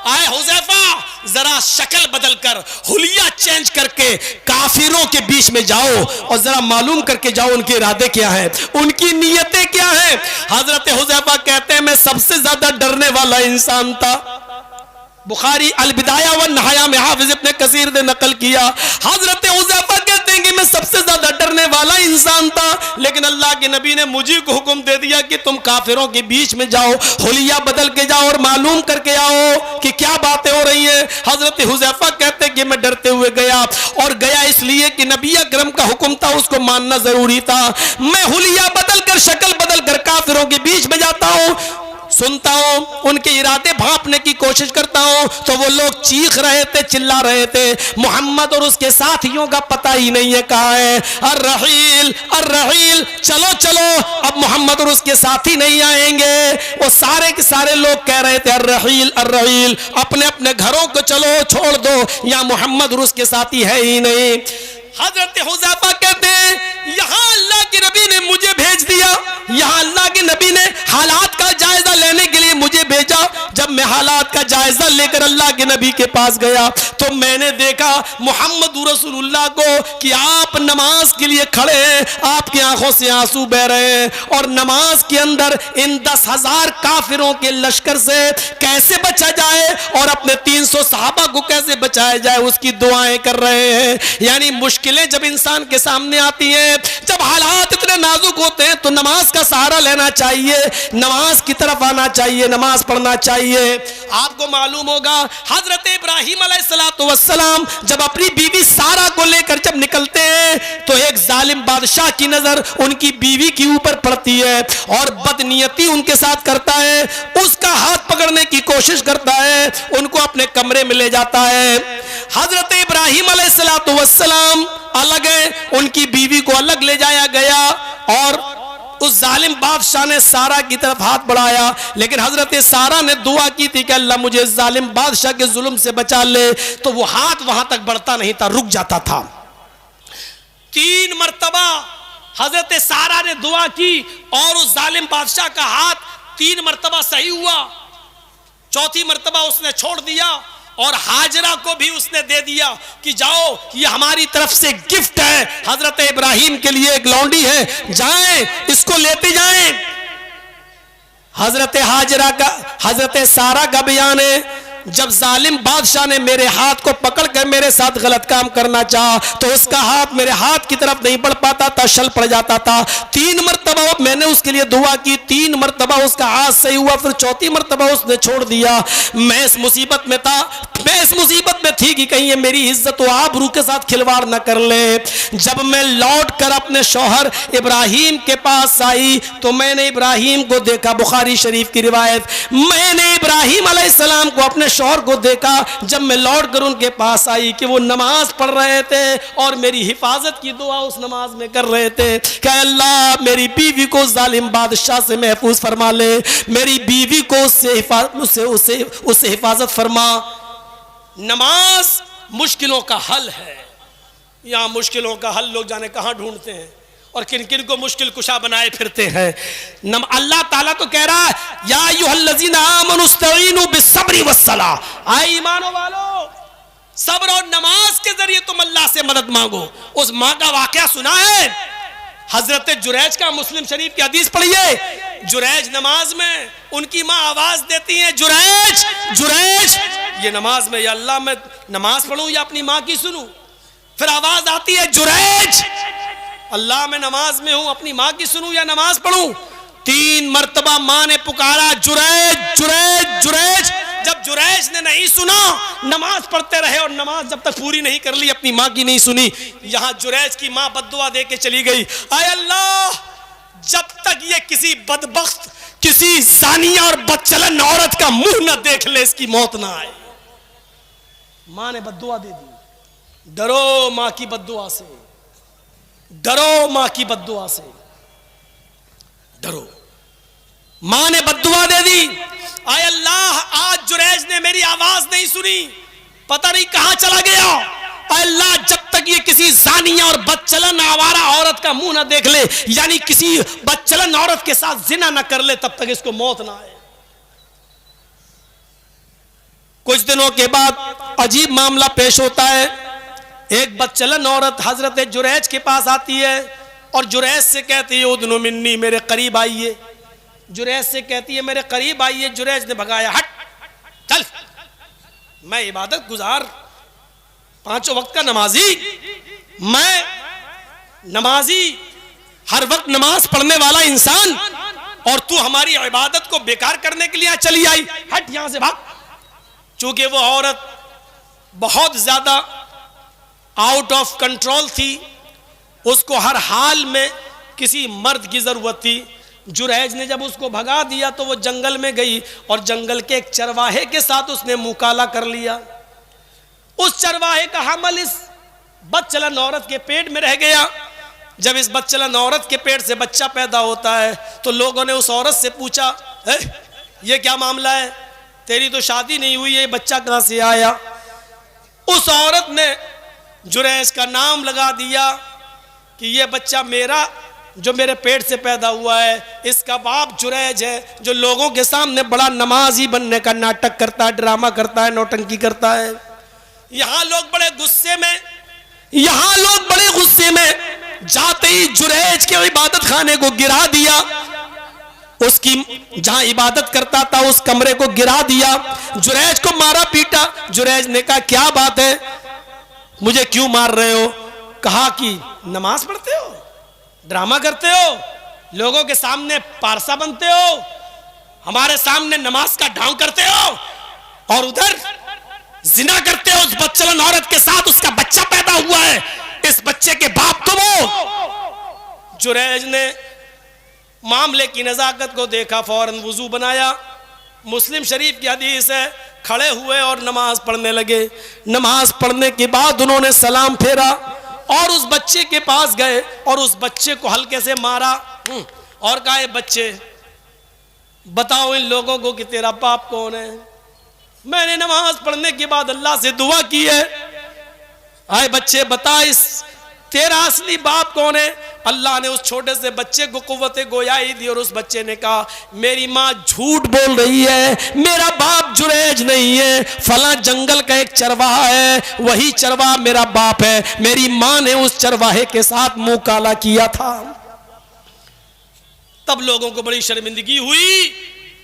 आए हुज़ैफा, जरा शक्ल बदल कर, हुलिया चेंज करके काफिरों के बीच में जाओ और जरा मालूम करके जाओ उनके इरादे क्या हैं, उनकी नीयतें क्या हैं। हजरत हुज़ैफा कहते हैं मैं सबसे ज्यादा डरने वाला इंसान था। बुखारी अल बिदाया व नहाया में हाफिज इब्न कसीर ने नकल किया, हजरत हुज़ैफा कहते हैं कि मैं सबसे ज्यादा डरने वाला इंसान था, लेकिन अल्लाह के नबी ने मुझे को हुक्म दे दिया कि तुम काफिरों के बीच में जाओ, हुलिया बदल के जाओ और मालूम करके आओ कि क्या बातें हो रही हैं। हजरत हुज़ैफा कहते हैं कि मैं डरते हुए गया, और गया इसलिए कि नबी अकरम का हुक्म था, उसको मानना जरूरी था। मैं हुलिया बदल कर, शक्ल बदल कर काफिरों के बीच में जाता हूं, सुनता हूं, उनके इरादे भांपने की कोशिश करता हूं तो वो लोग चीख रहे थे, चिल्ला रहे थे, मोहम्मद और उसके साथियों का पता ही नहीं है कहां है, अर्रहील अर्रहील, चलो चलो, अब मोहम्मद और उसके साथी नहीं आएंगे। वो सारे के सारे लोग कह रहे थे अर्रहील अर्रहील, अपने अपने घरों को चलो, छोड़ दो, या मोहम्मद और उसके साथी है ही नहीं। हजरत हुज़ैफा कहते हैं यहां अल्लाह के नबी ने मुझे भेज दिया, यहां अल्लाह के नबी ने हालात का जायजा लेने के लिए मुझे भेजा। जब मैं हालात का जायजा लेकर अल्लाह के नबी के पास गया तो मैंने देखा मोहम्मद रसूलुल्लाह को कि आप नमाज के लिए खड़े हैं, आपकी आंखों से आंसू बह रहे हैं, और नमाज के अंदर इन 10,000 काफिरों के लश्कर से कैसे बचा जाए और अपने 300 सहाबा को कैसे बचाया जाए उसकी दुआएं कर रहे हैं। यानी मुश्किलें जब इंसान के सामने आती हैं, जब हालात इतने नाजुक होते हैं तो नमाज का सहारा लेना चाहिए, नमाज की तरफ आना चाहिए, नमाज पढ़ना चाहिए। आपको मालूम होगा हजरत इब्राहिम अलैहिस्सलाम जब अपनी बीवी सारा को लेकर जब निकलते हैं तो एक जालिम बादशाह की नजर उनकी बीवी के ऊपर पड़ती है और बदनीयती उनके साथ करता है, उसका हाथ पकड़ने की कोशिश करता है, उनको अपने कमरे में ले जाता है। हजरत इब्राहिम अलैहिस्सलाम अलग है, उनकी बीवी को अलग ले जाया गया और उस जालिम बादशाह ने सारा की तरफ हाथ बढ़ाया, लेकिन हजरत सारा ने दुआ की थी कि अल्लाह मुझे जालिम बादशाह के जुल्म से बचा ले, तो वो हाथ वहां तक बढ़ता नहीं था, रुक जाता था। 3 मरतबा हजरत सारा ने दुआ की और उस जालिम बादशाह का हाथ 3 मरतबा सही हुआ, 4थी मरतबा उसने छोड़ दिया और हाजरा को भी उसने दे दिया कि जाओ ये हमारी तरफ से गिफ्ट है, हजरत इब्राहिम के लिए एक लौंडी है, जाएं इसको लेते जाएं। हजरत सारा का बयान है जब जालिम बादशाह ने मेरे हाथ को पकड़कर मेरे साथ गलत काम करना चाहा तो उसका हाथ मेरे हाथ की तरफ नहीं बढ़ पाता था, शल पड़ जाता था। 3 मरतबा मैंने उसके लिए दुआ की, 3 मरतबा उसका हाथ सही हुआ, फिर 4थी मरतबा उसने छोड़ दिया। मैं इस मुसीबत में था, मैं इस मुसीबत में थी कि कहीं ये मेरी इज्जत व आबरू के साथ खिलवाड़ न कर ले। जब मैं लौट कर अपने शौहर इब्राहिम के पास आई तो मैंने इब्राहिम को देखा, बुखारी शरीफ की रिवायत, मैंने इब्राहिम अलैहिस्सलाम को अपने शौहर को देखा जब मैं लौट कर उनके पास आई कि वो नमाज पढ़ रहे थे और मेरी हिफाजत की दुआ उस नमाज में कर रहे थे कि अल्लाह मेरी बीवी को जालिम बादशाह से महफूज फरमा ले, मेरी बीवी को उससे हिफाजत फरमा। नमाज मुश्किलों का हल है। यहाँ मुश्किलों का हल लोग जाने कहाँ ढूंढते हैं और किन किन को मुश्किल कुशा बनाए फिरते हैं। अल्लाह ताला तो कह रहा है या अय्युहल्लज़ीना आमनुस्तईनु बिस्सब्रि वस्सलाह, आए ईमानो वालो सब्र और नमाज के जरिए तुम अल्लाह से मदद मांगो। उस माँ का वाकया सुना है हजरत जुरैज का, मुस्लिम शरीफ की हदीस पढ़िए। जुरैज नमाज में उनकी माँ आवाज देती है जुरैज जुरैज, ये नमाज में या अल्लाह मैं नमाज पढ़ूं या अपनी माँ की सुनूं, फिर आवाज आती है जुरैज अल्लाह मैं नमाज में हूं, अपनी माँ की सुनूं या नमाज पढ़ूं? 3 मर्तबा माँ ने पुकारा, जुरैज जुरैज जुरैज। जब जुरैज ने नहीं सुना, नमाज पढ़ते रहे और नमाज जब तक पूरी नहीं कर ली, अपनी माँ की नहीं सुनी, यहां जुरैज की माँ बद्दुआ दे के चली गई। आय अल्लाह, जब तक ये किसी बदबख्त, किसी जानिया और बदचलन औरत का मुंह न देख ले, इसकी मौत ना आए। माँ ने बद्दुआ दे दी। डरो माँ की बद्दुआ से, डरो माँ की बद्दुआ से, डरो। माँ ने बद्दुआ दे दी। आय अल्लाह, आज जुरैज ने मेरी आवाज नहीं सुनी, पता नहीं कहां चला गया। आय अल्लाह, जब तक ये किसी जानिया और बदचलन आवारा औरत का मुंह ना देख ले, यानी किसी बदचलन औरत के साथ जिना ना कर ले, तब तक इसको मौत ना आए। कुछ दिनों के बाद अजीब मामला पेश होता है। एक बदचलन औरत हजरत जुरैज के पास आती है और जुरैज से कहती है, उदनु मिन्नी, मेरे करीब आइए। जुरैज से कहती है, मेरे करीब आइए। जुरैज ने भगाया, हट चल, मैं इबादत गुजार, 5 वक्त का नमाजी, मैं नमाजी, हर वक्त नमाज पढ़ने वाला इंसान, और तू हमारी इबादत को बेकार करने के लिए चली आई, हट यहां से भाग। चूंकि वो औरत बहुत ज्यादा आउट ऑफ कंट्रोल थी, उसको हर हाल में किसी मर्द की जरूरत थी। जुरैज ने जब उसको भगा दिया तो वो जंगल में गई और जंगल के एक चरवाहे के साथ उसने मुकाला कर लिया। उस चरवाहे का हमल इस बदचलन औरत के पेट में रह गया। जब इस बदचलन औरत के पेट से बच्चा पैदा होता है तो लोगों ने उस औरत से पूछा, ये क्या मामला है, तेरी तो शादी नहीं हुई, ये बच्चा कहां से आया? उस औरत ने जुरैज का नाम लगा दिया कि ये बच्चा मेरा, जो मेरे पेट से पैदा हुआ है, इसका बाप जुरैज है, जो लोगों के सामने बड़ा नमाजी बनने का नाटक करता है, ड्रामा करता है, नौटंकी करता है। यहां लोग बड़े गुस्से में जाते ही जुरैज के इबादत खाने को गिरा दिया। उसकी जहां इबादत करता था उस कमरे को गिरा दिया। जुरैज को मारा पीटा। जुरैज ने कहा, क्या बात है, मुझे क्यों मार रहे हो? कहा कि नमाज पढ़ते हो, ड्रामा करते हो, लोगों के सामने पारसा बनते हो, हमारे सामने नमाज का ढोंग करते हो, और उधर जिना करते हो उस बदचलन औरत के साथ, उसका बच्चा पैदा हुआ है, इस बच्चे के बाप तुम हो। जुरैज ने मामले की नजाकत को देखा, फौरन वुजू बनाया। मुस्लिम शरीफ की हदीस है, खड़े हुए और नमाज पढ़ने लगे। नमाज पढ़ने के बाद उन्होंने सलाम फेरा और उस बच्चे के पास गए और उस बच्चे को हल्के से मारा और कहा, बच्चे बताओ इन लोगों को कि तेरा बाप कौन है? मैंने नमाज पढ़ने के बाद अल्लाह से दुआ की है, आए बच्चे बता, इस तेरा असली बाप कौन है? अल्लाह ने उस छोटे से बच्चे को कुव्वत गोयाई दी और उस बच्चे ने कहा, मेरी माँ झूठ बोल रही है, मेरा बाप जुरैज नहीं है, फला जंगल का एक चरवाहा है, वही चरवाहा मेरा बाप है, मेरी माँ ने उस चरवाहे के साथ मुंह काला किया था। तब लोगों को बड़ी शर्मिंदगी हुई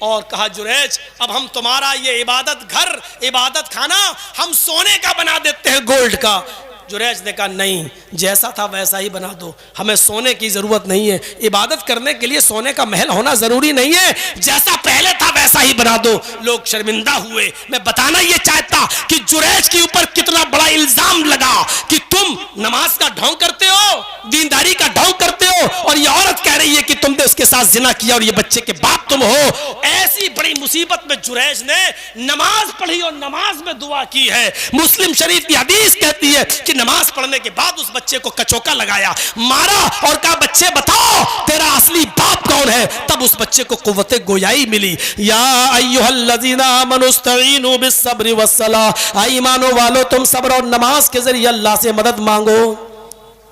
और कहा, जुरैज अब हम तुम्हारा ये इबादत घर, इबादत खाना हम सोने का बना देते हैं, गोल्ड का। जुरैज ने कहा, नहीं, जैसा था वैसा ही बना दो, हमें सोने की जरूरत नहीं है, इबादत करने के लिए सोने का महल होना जरूरी नहीं है, जैसा पहले था वैसा ही बना दो। लोग शर्मिंदा हुए। मैं बताना ये चाहता कि जुरैज के ऊपर कितना बड़ा इल्जाम लगा कि तुम नमाज का ढोंग करते हो, दीनदारी का ढोंग करते हो, और ये औरत कह रही है कि तुमने उसके साथ जिना किया और ये बच्चे के बाप तुम हो। ऐसी बड़ी मुसीबत में जुरैज ने नमाज पढ़ी और नमाज में दुआ की है। मुस्लिम शरीफ की हदीस कहती है कि नमाज पढ़ने के बाद उस बच्चे को कचौका लगाया, मारा और कहा, बच्चे बताओ तेरा असली बाप कौन है? तब उस बच्चे को कुव्वते गोयाई मिली। या अय्युहल्लज़ीना आमनुस्तईनु बिस्सब्रि वस्सलाह, ईमानो वालो तुम सब्र और नमाज के जरिए अल्लाह से मदद मांगो।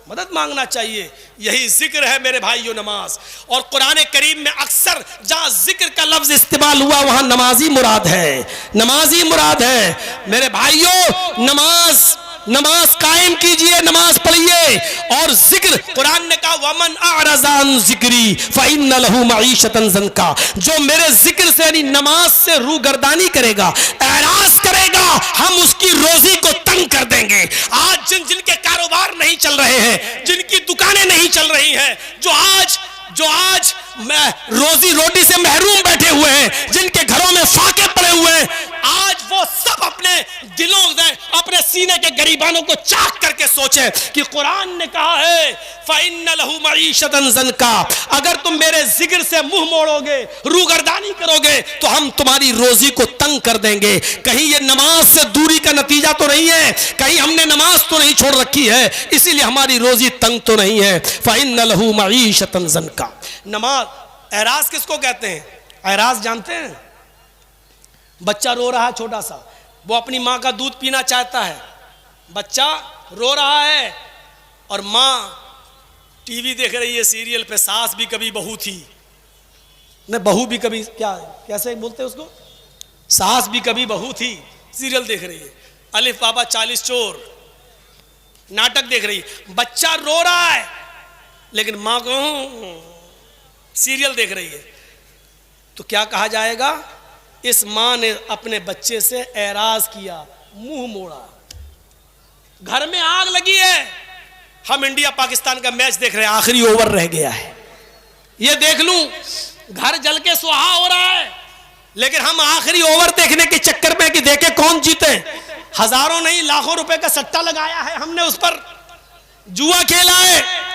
मदद मांगना चाहिए, यही जिक्र है मेरे भाइयों नमाज। और कुरान करीम में अक्सर जहां जिक्र का लफ्ज इस्तेमाल हुआ वहां नमाजी मुराद है, नमाजी मुराद है। मेरे भाइयों नमाज कायम कीजिए, नमाज पढ़िए। और जिक्र, कुरान ने कहा, वमन अअरज़ अन ज़िक्री फ़इन्न लहू मईशतन ज़ंका, जो मेरे जिक्र से यानी नमाज से रूगर्दानी करेगा, एराज़ करेगा, हम उसकी रोजी को तंग कर देंगे। आज जिनके कारोबार नहीं चल रहे हैं, जिनकी दुकानें नहीं चल रही हैं, जो आज रोजी रोटी से महरूम बैठे हुए हैं, जिनके घरों में फाके पड़े हुए हैं, आज वो सब अपने दिलों से, अपने सीने के गरीबानों को चाक करके सोचे कि कुरान ने कहा है फ़इन्न लहू मईशतन ज़न्का, अगर तुम मेरे जिक्र से मुंह मोड़ोगे, रूगर्दानी करोगे, तो हम तुम्हारी रोजी को तंग कर देंगे। कहीं ये नमाज से दूरी का नतीजा तो नहीं है, कहीं हमने नमाज तो नहीं छोड़ रखी है, इसीलिए हमारी रोजी तंग तो नहीं है। फ़इन्न लहू मईशतन ज़न्का। नमाज एराज किसको कहते हैं? एराज जानते हैं? बच्चा रो रहा है छोटा सा, वो अपनी माँ का दूध पीना चाहता है, बच्चा रो रहा है और माँ टीवी देख रही है सीरियल पे, सास भी कभी बहू थी, न बहू भी कभी, क्या कैसे बोलते हैं उसको, सास भी कभी बहू थी, सीरियल देख रही है, अलिफ बाबा 40 चोर नाटक देख रही है, बच्चा रो रहा है लेकिन माँ को सीरियल देख रही है, तो क्या कहा जाएगा? इस माँ ने अपने बच्चे से एराज किया, मुंह मोड़ा। घर में आग लगी है, हम इंडिया पाकिस्तान का मैच देख रहे हैं, आखिरी ओवर रह गया है, ये देख लूं, घर जल के सुहा हो रहा है, लेकिन हम आखिरी ओवर देखने के चक्कर में कि देखे कौन जीते, हजारों नहीं लाखों रुपए का सट्टा लगाया है हमने, उस पर जुआ खेला है।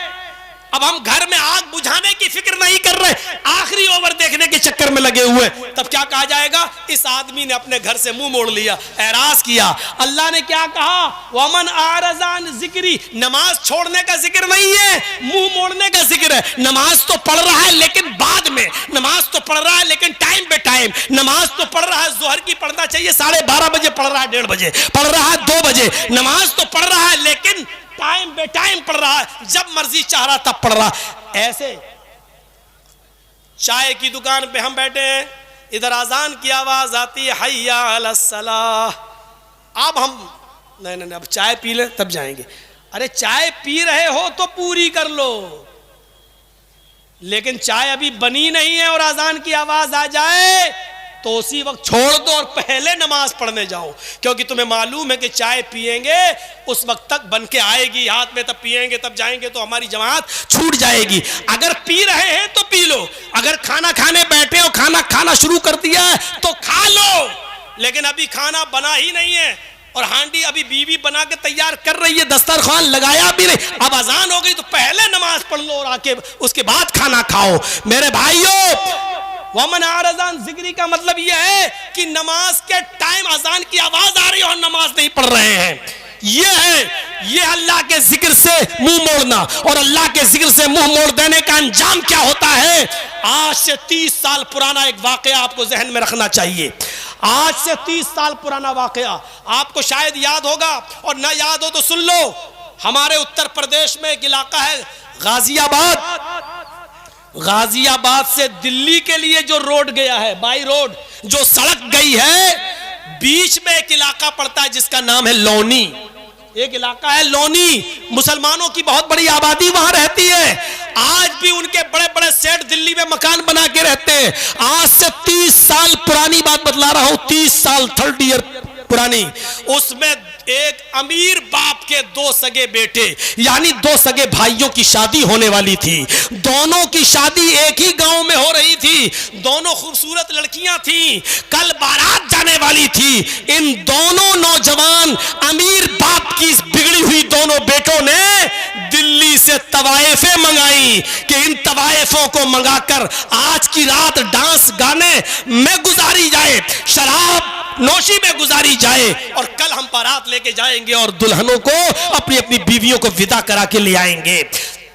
अब हम घर में आग बुझाने की फिक्र नहीं कर रहे, आखिरी ओवर देखने के चक्कर में लगे हुए, तब क्या कहा जाएगा? इस आदमी ने अपने घर से मुंह मोड़ लिया, एराज किया। अल्लाह ने क्या कहा? वमन आरज़ान जिक्री, नमाज छोड़ने का जिक्र नहीं है, मुंह मोड़ने का जिक्र है। नमाज तो पढ़ रहा है लेकिन बाद में, नमाज तो पढ़ रहा है लेकिन टाइम पे टाइम, नमाज तो पढ़ रहा है, जोहर की पढ़ना चाहिए 12:30 बजे, पढ़ रहा है 1:30 बजे, पढ़ रहा है 2 बजे, नमाज तो पढ़ रहा है लेकिन टाइम बे टाइम पढ़ रहा है, जब मर्जी चाह रहा तब पढ़ रहा। ऐसे चाय की दुकान पे हम बैठे हैं, इधर अजान की आवाज आती है, हय्या अलस सलाह, अब हम नहीं, अब चाय पी लें तब जाएंगे। अरे चाय पी रहे हो तो पूरी कर लो, लेकिन चाय अभी बनी नहीं है और अजान की आवाज आ जाए तो उसी वक्त छोड़ दो और पहले नमाज पढ़ने जाओ, क्योंकि तुम्हें मालूम है कि चाय पिएंगे उस वक्त तक बन के आएगी हाथ में, तब पिएंगे तब जाएंगे तो हमारी जमात छूट जाएगी। अगर पी रहे हैं तो पी लो, अगर खाना खाने बैठे हो, खाना खाना शुरू कर दिया है तो खा लो, लेकिन अभी खाना बना ही नहीं है और हांडी अभी बीवी बना के तैयार कर रही है, दस्तरखान लगाया भी नहीं, अब अजान हो गई तो पहले नमाज पढ़ लो और आके उसके बाद खाना खाओ। मेरे भाइयों, वमन आरज़ान जिक्री का मतलब यह है कि नमाज के टाइम अजान की आवाज आ रही है और नमाज नहीं पढ़ रहे हैं, ये अल्लाह के जिक्र से मुंह मोड़ना। और अल्लाह के जिक्र से मुंह मोड़ देने का अंजाम क्या होता है? आज से 30 साल पुराना एक वाकया आपको जहन में रखना चाहिए। आज से 30 साल पुराना वाकया आपको शायद याद होगा, और ना याद हो तो सुन लो। हमारे उत्तर प्रदेश में एक इलाका है गाजियाबाद, गाजियाबाद से दिल्ली के लिए जो रोड गया है, बाई रोड जो सड़क गई है, बीच में एक इलाका पड़ता है जिसका नाम है लोनी। एक इलाका है लोनी, मुसलमानों की बहुत बड़ी आबादी वहां रहती है, आज भी उनके बड़े बड़े सेठ दिल्ली में मकान बना के रहते हैं। आज से 30 साल पुरानी बात बतला रहा हूं, 30 साल 30 ईयर पुरानी। उसमें एक अमीर बाप के 2 सगे बेटे, यानी 2 सगे भाइयों की शादी होने वाली थी। दोनों की शादी एक ही गांव में हो रही थी, दोनों खूबसूरत लड़कियां थी, कल बारात जाने वाली थी। इन दोनों नौजवान अमीर बाप की बिगड़ी हुई दोनों बेटों ने दिल्ली से तवाइफें मंगाई कि इन तवाइफों को मंगाकर आज की रात डांस गाने में गुजारी जाए, शराब नौशी में गुजारी जाए, और कल हम बारात लेके जाएंगे और दुल्हनों को अपनी अपनी बीवियों को विदा करा के ले आएंगे।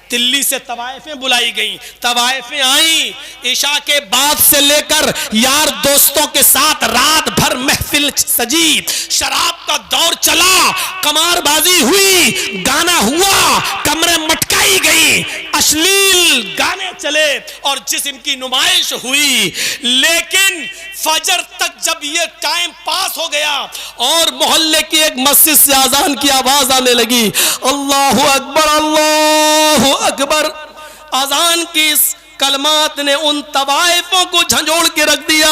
दिल्ली से तवाइफें बुलाई गई, तवाइफें आई, ईशा के बाद से लेकर यार दोस्तों के साथ रात भर महफिल सजी, शराब का दौर चला, कमारबाजी हुई, गाना हुआ, कमरे मटकाई गई, अश्लील गाने चले और जिस्म की नुमाइश हुई। लेकिन फजर तक जब ये टाइम पास हो गया और मोहल्ले की एक मस्जिद से अजान की आवाज आने लगी, अल्लाहु अकबर अल्लाहु अकबर, अजान की इस कलमात ने उन तवाइफों को झंझोड़ के रख दिया।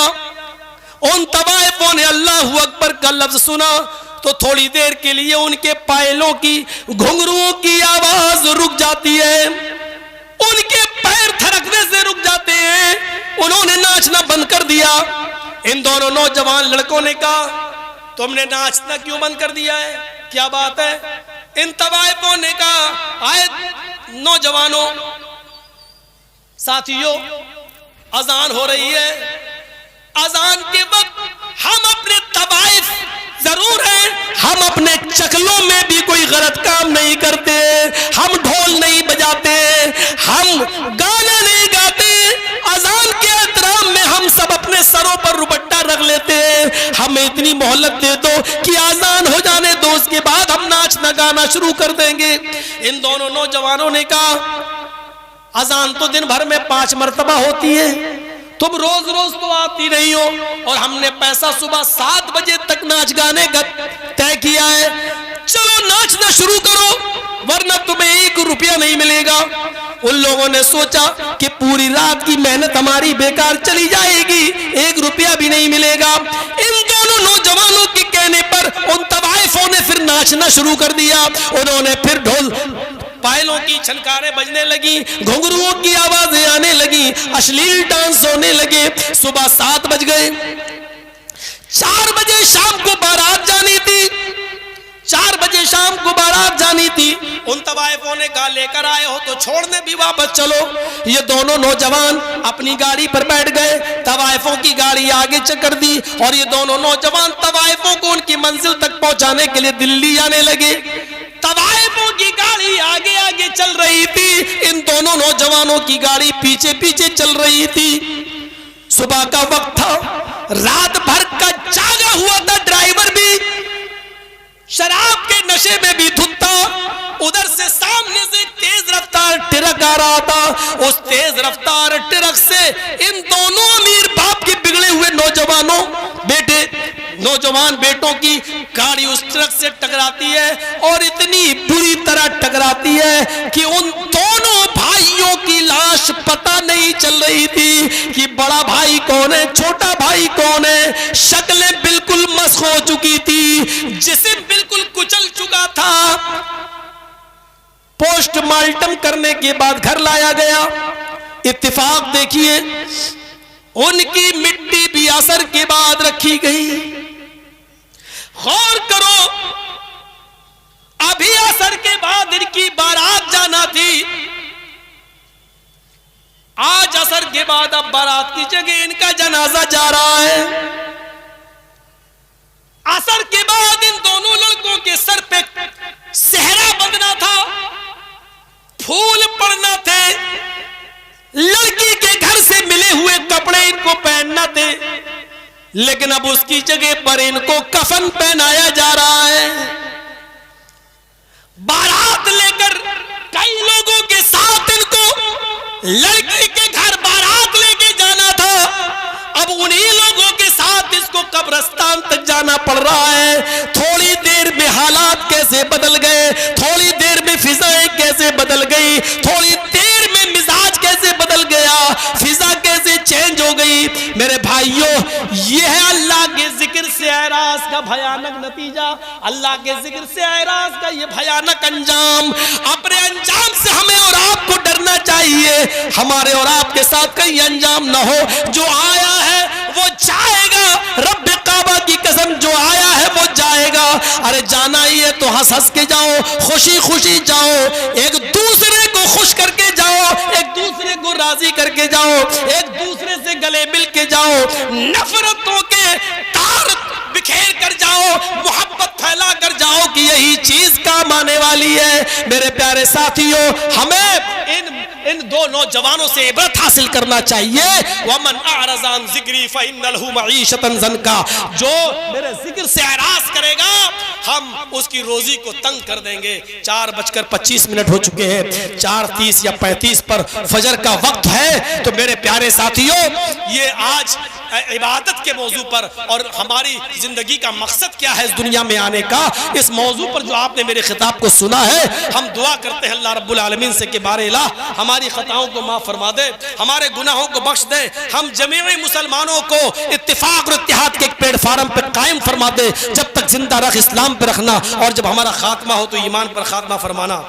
उन तवाइफों ने अल्लाहु अकबर का लफ्ज सुना तो थोड़ी देर के लिए उनके पायलों की, घुंघरुओं की आवाज रुक जाती है। में उन्होंने नाचना बंद कर दिया। इन दोनों नौजवान लड़कों ने कहा, तुमने नाचना क्यों बंद कर दिया है, क्या बात है? इन तवाइफों ने कहा, आए नौजवानों, साथियों, अजान हो रही है, अजान के वक्त हम अपने तवाइफ जरूर है, हम अपने चकलों में भी कोई गलत काम नहीं करते, हम ढोल नहीं बजाते, हम गाना नहीं गाते, अजान के एहतराम में हम सब अपने सरों पर रुपट्टा रख लेते हैं। हमें इतनी मोहलत दे दो कि अजान हो जाने दो, उसके बाद हम नाचना गाना शुरू कर देंगे। इन दोनों नौजवानों ने कहा, अजान तो दिन भर में 5 मरतबा होती है, तुम रोज रोज तो आती नहीं हो, और हमने पैसा सुबह 7 बजे तक नाच गाने का तय किया है, चलो नाचना शुरू करो वरना तुम्हें 1 रुपया नहीं मिलेगा। उन लोगों ने सोचा कि पूरी रात की मेहनत हमारी बेकार चली जाएगी, 1 रुपया भी नहीं मिलेगा। इन दोनों नौजवानों के कहने पर उन तवाइफों ने फिर नाचना शुरू कर दिया। उन्होंने फिर ढोल पायलों की छनकारें बजने लगी, घुंघरुओं की आवाजें आने लगी, अश्लील डांस होने लगे। सुबह 7 बज गए, 4 बजे शाम को बारात जानी थी, 4 बजे शाम को बारात जानी थी। उन तवाइफों ने कहा, लेकर आए हो तो छोड़ने भी वापस चलो। ये दोनों नौजवान अपनी गाड़ी पर बैठ गए, तवाइफों की गाड़ी आगे चक्कर दी, और ये दोनों नौजवान तवाइफों को उनकी मंजिल तक पहुंचाने के लिए दिल्ली आने लगे। तवाइफों की गाड़ी आगे आगे चल रही थी, इन दोनों नौजवानों की गाड़ी पीछे पीछे चल रही थी। सुबह का वक्त था, रात भर का जागा हुआ था ड्राइवर भी, शराब के नशे में भी धुत था। उधर से सामने से तेज रफ्तार ट्रक आ रहा था, उस तेज रफ्तार ट्रक से इन दोनों अमीर बाप के बिगड़े हुए नौजवान बेटों की गाड़ी उस ट्रक से टकराती है, और इतनी बुरी तरह टकराती है कि उन दोनों भाइयों की लाश पता नहीं चल रही थी कि बड़ा भाई कौन है, छोटा भाई कौन है। शक्लें बिल्कुल मस्ख हो चुकी थी, जिस्म बिल्कुल कुचल चुका था। पोस्टमार्टम करने के बाद घर लाया गया। इत्तेफाक देखिए, उनकी मिट्टी भी असर के बाद रखी गई। गौर करो, अभी असर के बाद इनकी बारात जाना थी, आज असर के बाद अब बारात की जगह इनका जनाजा जा रहा है। असर के बाद इन दोनों लड़कों के सर पे सेहरा बंधना था, फूल पड़ना थे, लड़की के घर से मिले हुए कपड़े इनको पहनना थे, लेकिन अब उसकी जगह पर इनको कफन पहनाया जा रहा है। बारात लेकर कई लोगों के साथ इनको लड़की के घर बारात लेके जाना था, अब उन्हीं लोगों के साथ इसको कब्रिस्तान तक जाना पड़ रहा है। थोड़ी देर में हालात कैसे बदल गए, थोड़ी देर में फिजाएं कैसे बदल गई, थोड़ी देर में मिजाज कैसे बदल गया, फिजा कैसे चेंज हो गई। मेरे भाइयों, यह है अल्लाह के जिक्र से एराज का भयानक नतीजा, अल्लाह के जिक्र से एराज का यह भयानक अंजाम। अपने अंजाम से हमें और आपको डरना चाहिए, हमारे और आपके साथ कहीं अंजाम ना हो। जो आया है वो जाएगा, रब काबा की कसम, जो आया है वो जाएगा। अरे जाना ही है तो हंस हंस के जाओ, खुशी खुशी जाओ, एक दूसरे को खुश करके जाओ, एक दूसरे को राजी करके जाओ, एक दूसरे से गले मिल के जाओ, नफरतों के तार बिखेर कर जाओ, मोहब्बत फैला कर जाओ कि यही चीज काम आने वाली है। मेरे प्यारे साथियों, हमें इन दो नौजवानों से इबरत हासिल करना चाहिए। वमन अअरज़ अन ज़िक्री फ़इन्न लहू मईशतन ज़नका, जो मेरे जिक्र से एराज़ करेगा हम उसकी रोजी को तंग कर देंगे। 4:25 हो चुके हैं, 4:30 या 35 पर फजर का वक्त है। तो मेरे प्यारे साथियों, ये आज इबादत के मौजू पर और हमारी जिंदगी का मकसद क्या है इस दुनिया में आने का, इस मौजू पर जो आपने मेरे खिताब को सुना है, हम दुआ करते हैं अल्लाह रब्बुल आलमीन से कि बारे इलाह हमारी खताओं को माफ फरमा दे, हमारे गुनाहों को बख्श दे, हम जमीई मुसलमानों को इत्तिफाक और इत्तिहाद के एक प्लेटफार्म पर कायम फरमा दे। जब तक जिंदा रख इस्लाम पर रखना, और जब हमारा खात्मा हो तो ईमान पर खात्मा फरमाना।